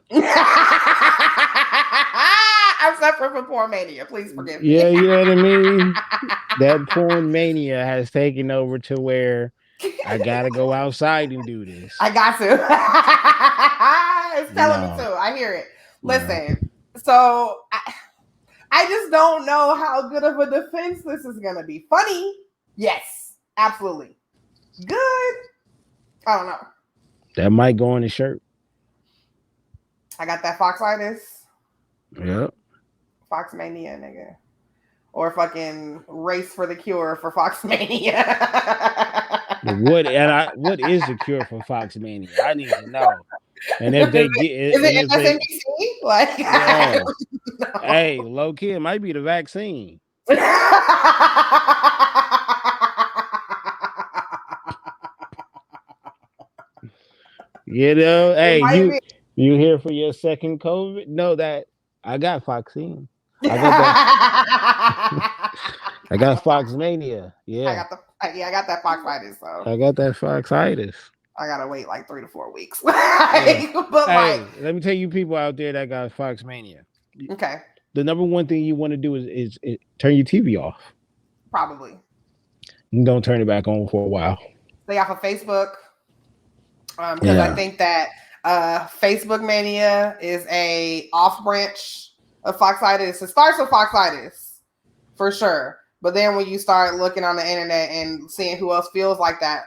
S1: I'm suffering from porn mania. Please forgive me.
S2: Yeah, you know what I mean? That porn mania has taken over to where I gotta go outside and do this.
S1: I got to. It's telling me to. I hear it. Listen, so I just don't know how good of a defense this is going to be. Funny? Yes, absolutely. Good? I don't know.
S2: That might go on his shirt.
S1: I got that Foxitis.
S2: Yep.
S1: Foxmania, nigga. Or fucking race for the cure for Foxmania.
S2: What is the cure for Foxmania? I need to know. And if they get
S1: is it MSNBC? Like,
S2: yo, hey, low key, it might be the vaccine. You know, hey, you here for your second COVID? Know that I got Foxine. I got that. I got Foxmania. Yeah.
S1: I got that Foxitis. So
S2: I got that Foxitis.
S1: I gotta wait like 3 to 4 weeks.
S2: But let me tell you, people out there that got Foxmania.
S1: Okay.
S2: The number one thing you want to do is turn your TV off.
S1: Probably.
S2: Don't turn it back on for a while.
S1: Stay off of Facebook. Because I think that Facebook mania is a off branch of Foxitis. It starts with Foxitis for sure. But then when you start looking on the internet and seeing who else feels like that,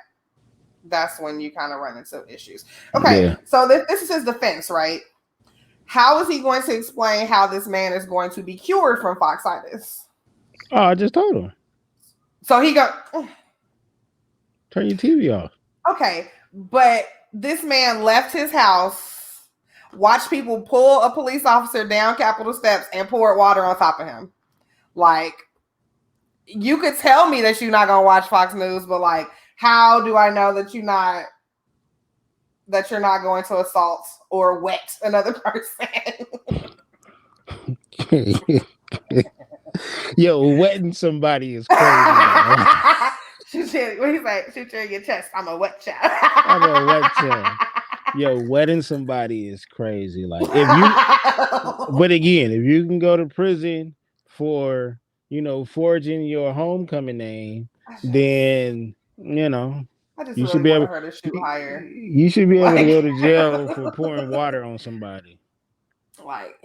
S1: that's when you kind of run into issues. Okay, so this is his defense, right? How is he going to explain how this man is going to be cured from Foxitis?
S2: Oh, I just told him.
S1: So he go,
S2: turn your TV off.
S1: Okay, but this man left his house, watched people pull a police officer down Capitol steps and poured water on top of him. Like, you could tell me that you're not gonna watch Fox News, but like, how do I know that you're not going to assault or wet another person?
S2: Yo, wetting somebody is crazy.
S1: What he's like, shoot you in your chest. I'm a wet child.
S2: I'm a wet child. Yo, wetting somebody is crazy. Like, if you, but again, if you can go to prison for, forging your homecoming name, then
S1: you should be able her to shoot higher.
S2: You should be able to go to jail for pouring water on somebody.
S1: Like,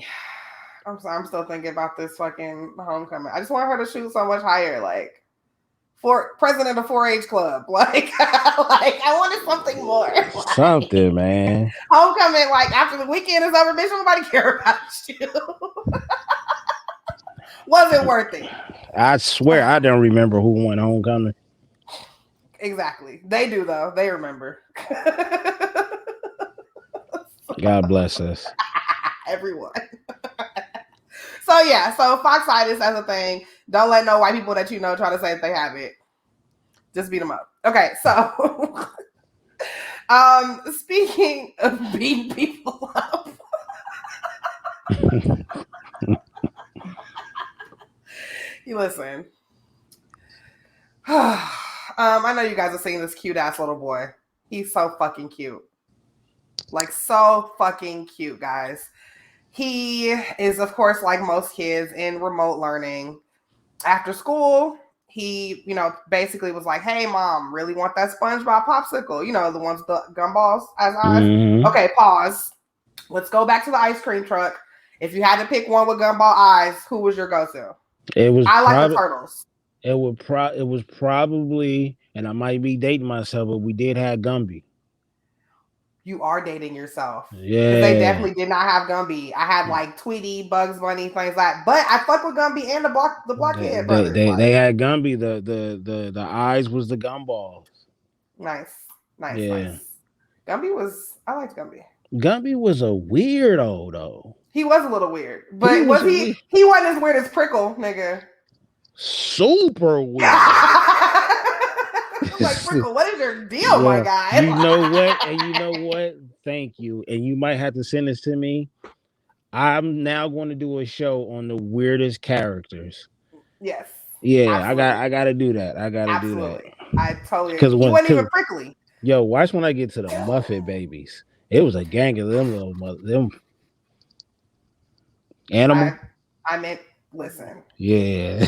S1: I'm still thinking about this fucking homecoming. I just want her to shoot so much higher, like. For president of 4-H club, like I wanted something more.
S2: Something, man.
S1: Homecoming, like after the weekend is over, bitch, nobody care about you. Was it worth it?
S2: I swear, I don't remember who won homecoming.
S1: Exactly, they do though. They remember.
S2: God bless us,
S1: everyone. So Foxitis as a thing. Don't let no white people that you know try to say that they have it. Just beat them up. Okay, so speaking of beating people up, you listen. I know you guys have seen this cute ass little boy. He's so fucking cute. Like so fucking cute, guys. He is, of course, like most kids in remote learning. After school, he, basically was like, hey, mom, really want that SpongeBob popsicle? The ones with the gumballs as eyes? Mm-hmm. Okay, pause. Let's go back to the ice cream truck. If you had to pick one with gumball eyes, who was your go-to? Like the Turtles.
S2: It was probably, and I might be dating myself, but we did have Gumby.
S1: You are dating yourself.
S2: Yeah.
S1: They definitely did not have Gumby. I had like Tweety, Bugs Bunny, things like that. But I fuck with Gumby and the Blockhead brothers.
S2: They had Gumby. The eyes was the gumballs.
S1: Nice.
S2: Yeah.
S1: Nice. I liked Gumby.
S2: Gumby was a weirdo though.
S1: He was a little weird. But he wasn't as weird as Prickle, nigga.
S2: Super weird.
S1: Like, Prickle, what is your deal, my guy?
S2: You know what? Thank you. And you might have to send this to me. I'm now going to do a show on the weirdest characters.
S1: Yes.
S2: Yeah, absolutely. I got to do that. I got to do that.
S1: I totally agree. He wasn't even prickly.
S2: Yo, watch when I get to the Muffet babies. It was a gang of them animal.
S1: I meant, listen.
S2: Yeah.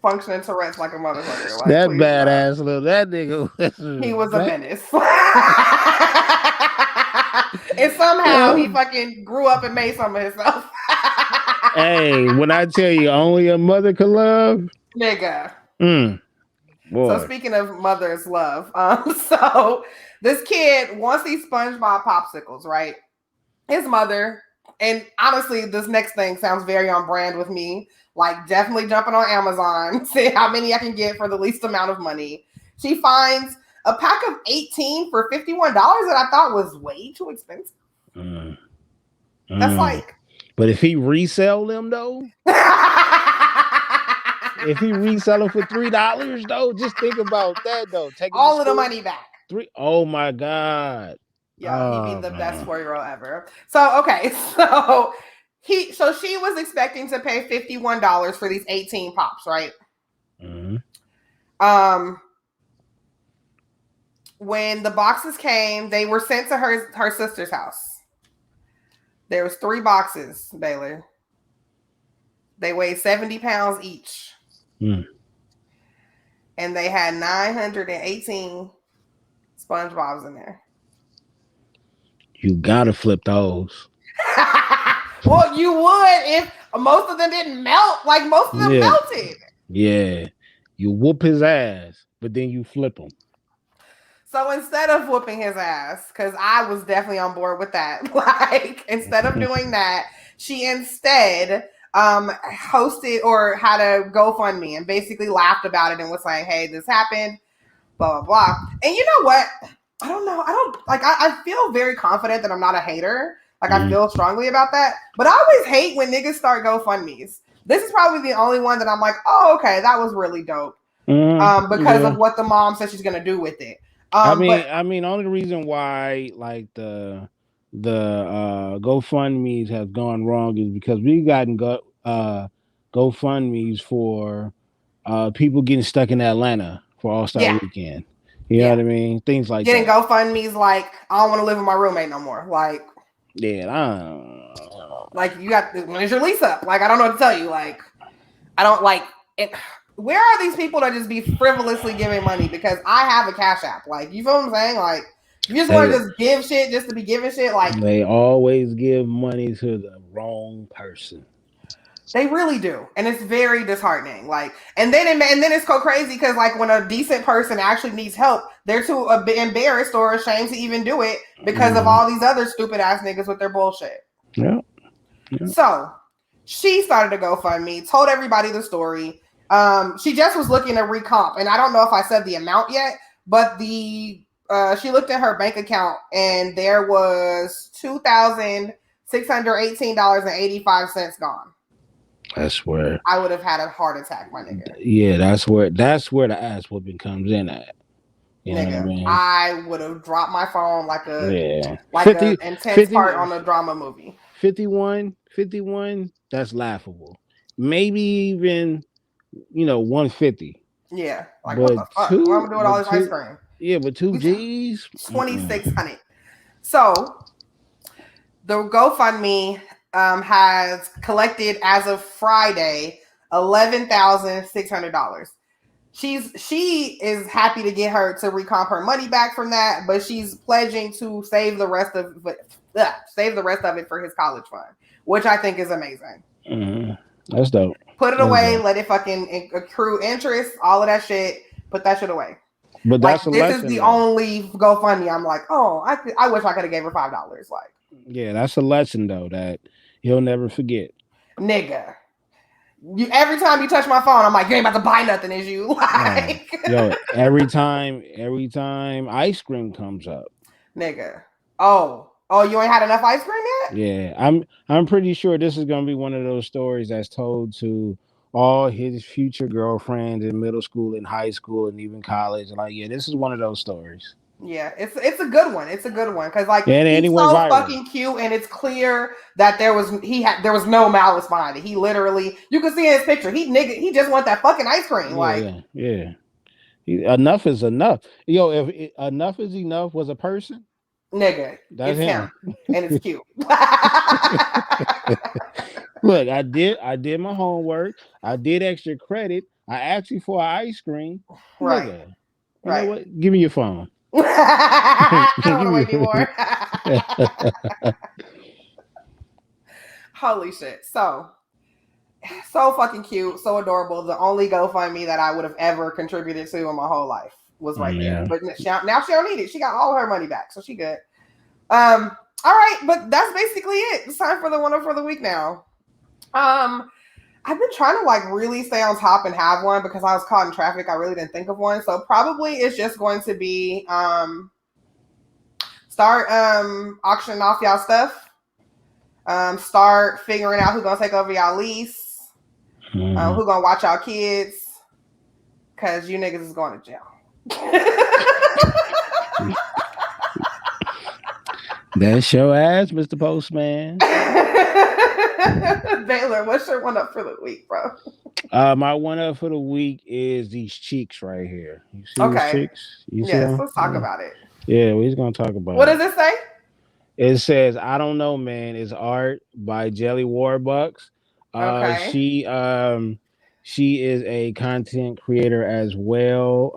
S1: Functioning Tourette's like a motherfucker. Like,
S2: that badass little that nigga.
S1: He was a menace. And somehow he fucking grew up and made some of himself.
S2: Hey, when I tell you only a mother can love,
S1: nigga.
S2: Boy.
S1: So speaking of mother's love, so this kid wants these SpongeBob popsicles, right? His mother, and honestly, this next thing sounds very on brand with me. Like, definitely jumping on Amazon, see how many I can get for the least amount of money. She finds a pack of 18 for $51 that I thought was way too expensive. That's like.
S2: But if he resell them though, if he resell them for $3 though, just think about that though. Taking
S1: all of the money back.
S2: Oh my God.
S1: Yeah, he'd be the best 4-year-old ever. So okay, so she was expecting to pay $51 for these 18 pops, right? When the boxes came, they were sent to her sister's house. There was 3 boxes, Baylor. They weighed 70 pounds each. And they had 918 SpongeBobs in there.
S2: You gotta flip those.
S1: Well, you would if most of them didn't melt. Like most of them melted.
S2: Yeah. You whoop his ass, but then you flip him.
S1: So instead of whooping his ass, because I was definitely on board with that, like instead of doing that, she instead hosted or had a GoFundMe and basically laughed about it and was like, hey, this happened, blah, blah, blah. And you know what? I don't know. I feel very confident that I'm not a hater. Like I feel strongly about that. But I always hate when niggas start GoFundMes. This is probably the only one that I'm like, oh, okay, that was really dope. Because of what the mom said she's going to do with it.
S2: I mean, only reason why like the GoFundMe's have gone wrong is because we've gotten GoFundMe's for people getting stuck in Atlanta for All-Star Weekend. You know what I mean? Things like
S1: getting
S2: that.
S1: GoFundMe's like, I don't want to live with my roommate no more. Like, like you got when is your lease up? Like, I don't know what to tell you. Like, I don't like it. Where are these people that just be frivolously giving money? Because I have a Cash App. Like, you feel what I'm saying? Like, you just want to just give shit just to be giving shit. Like,
S2: they always give money to the wrong person.
S1: They really do, and it's very disheartening. Like, and then it's so crazy because like when a decent person actually needs help, they're too embarrassed or ashamed to even do it because of all these other stupid ass niggas with their bullshit. Yeah. So she started to GoFundMe, told everybody the story. She just was looking to recomp, and I don't know if I said the amount yet, but she looked at her bank account and there was $2,618.85 gone.
S2: That's where
S1: I would have had a heart attack, my nigga.
S2: Yeah, that's where the ass whooping comes in at. You
S1: nigga,
S2: know what I mean?
S1: I would have dropped my phone like an intense
S2: 50,
S1: part on a drama movie.
S2: 51, that's laughable. Maybe even 150.
S1: Yeah, like what the fuck? What am I doing with all this ice cream?
S2: Yeah, but 2 G's,
S1: 2,600. So the GoFundMe has collected as of Friday $11,600. She is happy to get her to recomp her money back from that, but she's pledging to save the rest of it for his college fund, which I think is amazing.
S2: That's dope.
S1: Put it away, let it fucking accrue interest, all of that shit. Put that shit away.
S2: But
S1: like, this is the only GoFundMe. I'm like, oh, I wish I could have gave her $5. Like,
S2: yeah, that's a lesson though that he'll never forget.
S1: Nigga, every time you touch my phone, I'm like, you ain't about to buy nothing, is you? Like,
S2: yo, every time ice cream comes up,
S1: nigga. Oh, you ain't had enough ice cream yet?
S2: Yeah, I'm pretty sure this is gonna be one of those stories that's told to all his future girlfriends in middle school and high school and even college. Like, yeah, this is one of those stories.
S1: Yeah, it's a good one. It's a good one because like he's so fucking cute, and it's clear that there was no malice behind it. He literally, you can see in his picture, he just want that fucking ice cream.
S2: Yeah. Enough is enough. Yo, if enough is enough was a person,
S1: nigga, that's him, and it's cute.
S2: Look, I did my homework. I did extra credit. I asked you for an ice cream.
S1: Right.
S2: Nigga, you know what? Give me your phone.
S1: I don't want to wait anymore. Holy shit. So fucking cute, so adorable. The only GoFundMe that I would have ever contributed to in my whole life was right there. But now she don't need it. She got all her money back, so she good. All right, but that's basically it. It's time for the one for the week now. I've been trying to like really stay on top and have one because I was caught in traffic. I really didn't think of one. So probably it's just going to be start auctioning off y'all stuff. Start figuring out who's gonna take over y'all lease. Who's gonna watch y'all kids. Cause you niggas is going to jail.
S2: That's your ass, Mr. Postman.
S1: Baylor, what's your one up for the week, bro?
S2: My one up for the week is these cheeks right here. You see these cheeks? You see them?
S1: Let's talk about it.
S2: Yeah, we're gonna talk about
S1: what does it say?
S2: It says, I don't know, man. It's art by Jelly Warbucks. She is a content creator as well.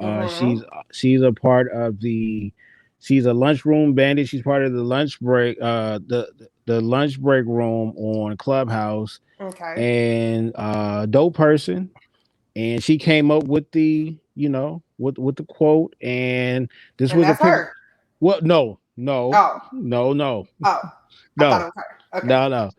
S2: She's a part of she's a lunchroom bandit. She's part of the lunch break, the lunch break room on Clubhouse. And dope person. And she came up with the, with the quote, and this was
S1: that's her.
S2: What? No.
S1: Oh.
S2: No.
S1: Oh.
S2: No.
S1: I thought it was her. Okay.
S2: No.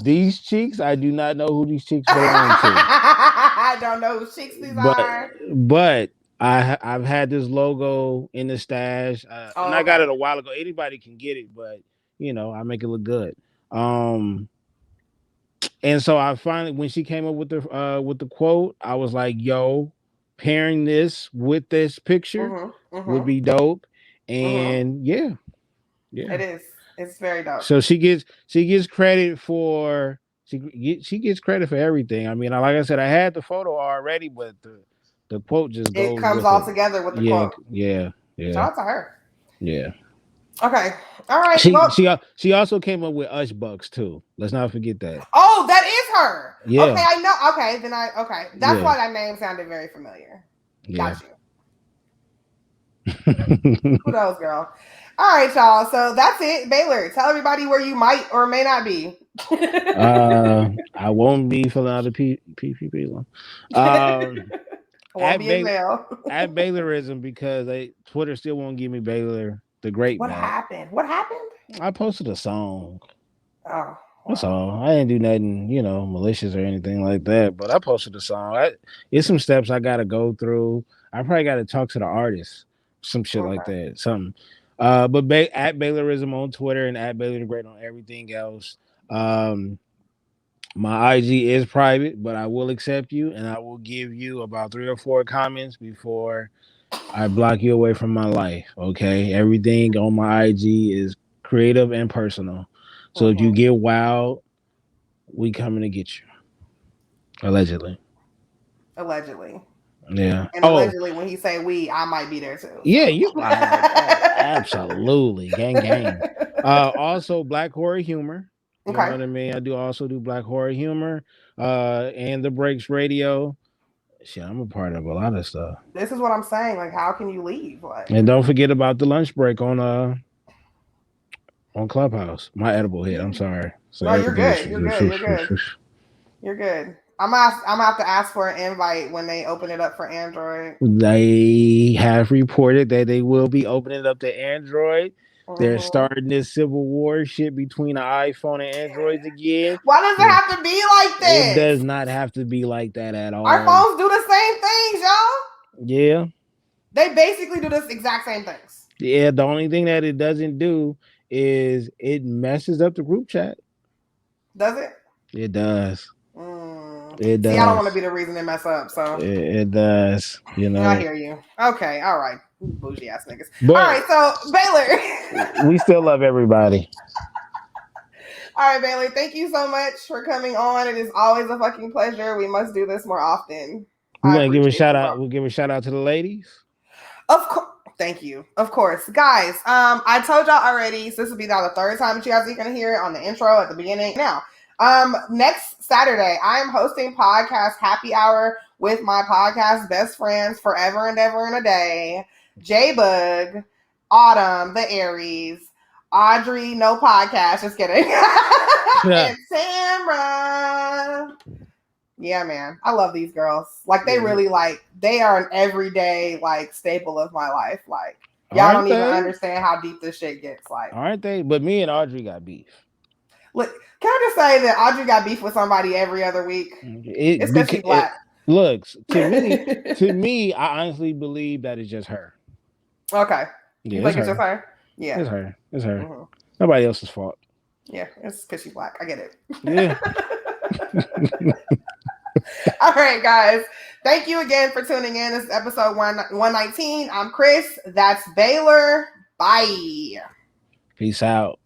S2: These cheeks, I do not know who these cheeks belong to.
S1: I don't know who cheeks these are.
S2: But I've had this logo in the stash, and I got it a while ago. Anybody can get it, but I make it look good. And so I finally, when she came up with the quote, I was like, "Yo, pairing this with this picture would be dope." And yeah,
S1: it is. It's very dope.
S2: So she gets credit for she gets credit for everything. I mean, like I said, I had the photo already, but the quote just goes.
S1: It comes all together with the quote.
S2: Yeah.
S1: Shout out to her.
S2: Yeah.
S1: Okay. All right.
S2: She also came up with Ush Bucks too. Let's not forget that.
S1: Oh, that is her.
S2: Yeah.
S1: Okay, I know. Okay. That's why that name sounded very familiar.
S2: Yeah.
S1: Got you. Who knows, girl? All right, y'all. So that's it. Baylor, tell everybody where you might or may not be.
S2: I won't be filling out the PPP loan.
S1: Won't be in jail.
S2: At Baylorism, because Twitter still won't give me Baylor the Great.
S1: What happened?
S2: I posted a song.
S1: Oh.
S2: That's all. I didn't do nothing, malicious or anything like that. But I posted a song. It's some steps I got to go through. I probably got to talk to the artist, some shit like that, something. But at Baylorism on Twitter and at Baylor the Great on everything else. My IG is private, but I will accept you, and I will give you about 3 or 4 comments before I block you away from my life. Okay, everything on my IG is creative and personal. So if you get wild, we coming to get you. Allegedly. Yeah.
S1: And allegedly, when he say we, I might be there too.
S2: Yeah, you absolutely. Gang. Also, Black Horror Humor. You know what I mean? I do also do Black Horror Humor, and the Breaks Radio. Shit, I'm a part of a lot of stuff.
S1: This is what I'm saying. Like, how can you leave?
S2: And don't forget about the lunch break on Clubhouse. My edible hit. I'm sorry. So
S1: no, you're good. You're good. I'm gonna have to ask for an invite when they open it up for Android.
S2: They have reported that they will be opening it up to Android. They're starting this civil war shit between the iPhone and Androids again.
S1: Why does it have to be like this?
S2: It does not have to be like that at all.
S1: Our phones do the same things, y'all.
S2: Yeah.
S1: They basically do the exact same things.
S2: Yeah, the only thing that it doesn't do is it messes up the group chat.
S1: Does it?
S2: It does. It does.
S1: See, I don't want to be the reason they mess up, so.
S2: It does,
S1: I hear you. Okay, all right. Bougie ass niggas. But, all right, so Baylor.
S2: We still love everybody.
S1: All right, Baylor, thank you so much for coming on. It is always a fucking pleasure. We must do this more often.
S2: We're gonna give a shout out. We'll give a shout out to the ladies.
S1: Of course. Thank you. Of course. Guys, I told y'all already, so this will be now the 3rd time that you guys are gonna hear it on the intro at the beginning. Now, next Saturday, I am hosting podcast happy hour with my podcast best friends forever and ever and a day. J-Bug, Autumn, the Aries, Audrey, no podcast, just kidding. And Tamra. Yeah, man. I love these girls. Like, they really, they are an everyday, staple of my life. Like, y'all don't even understand how deep this shit gets. Like,
S2: aren't they? But me and Audrey got beef.
S1: Look, can I just say that Audrey got beef with somebody every other week? It's because she's black.
S2: Looks to me, I honestly believe that it's just her.
S1: Okay.
S2: Yeah,
S1: you think it's just her? Yeah.
S2: It's her. It's her. Mm-hmm. Nobody else's fault.
S1: Yeah, it's because she's black. I get it.
S2: Yeah.
S1: All right, guys. Thank you again for tuning in. This is episode 119. I'm Chris. That's Baylor. Bye.
S2: Peace out.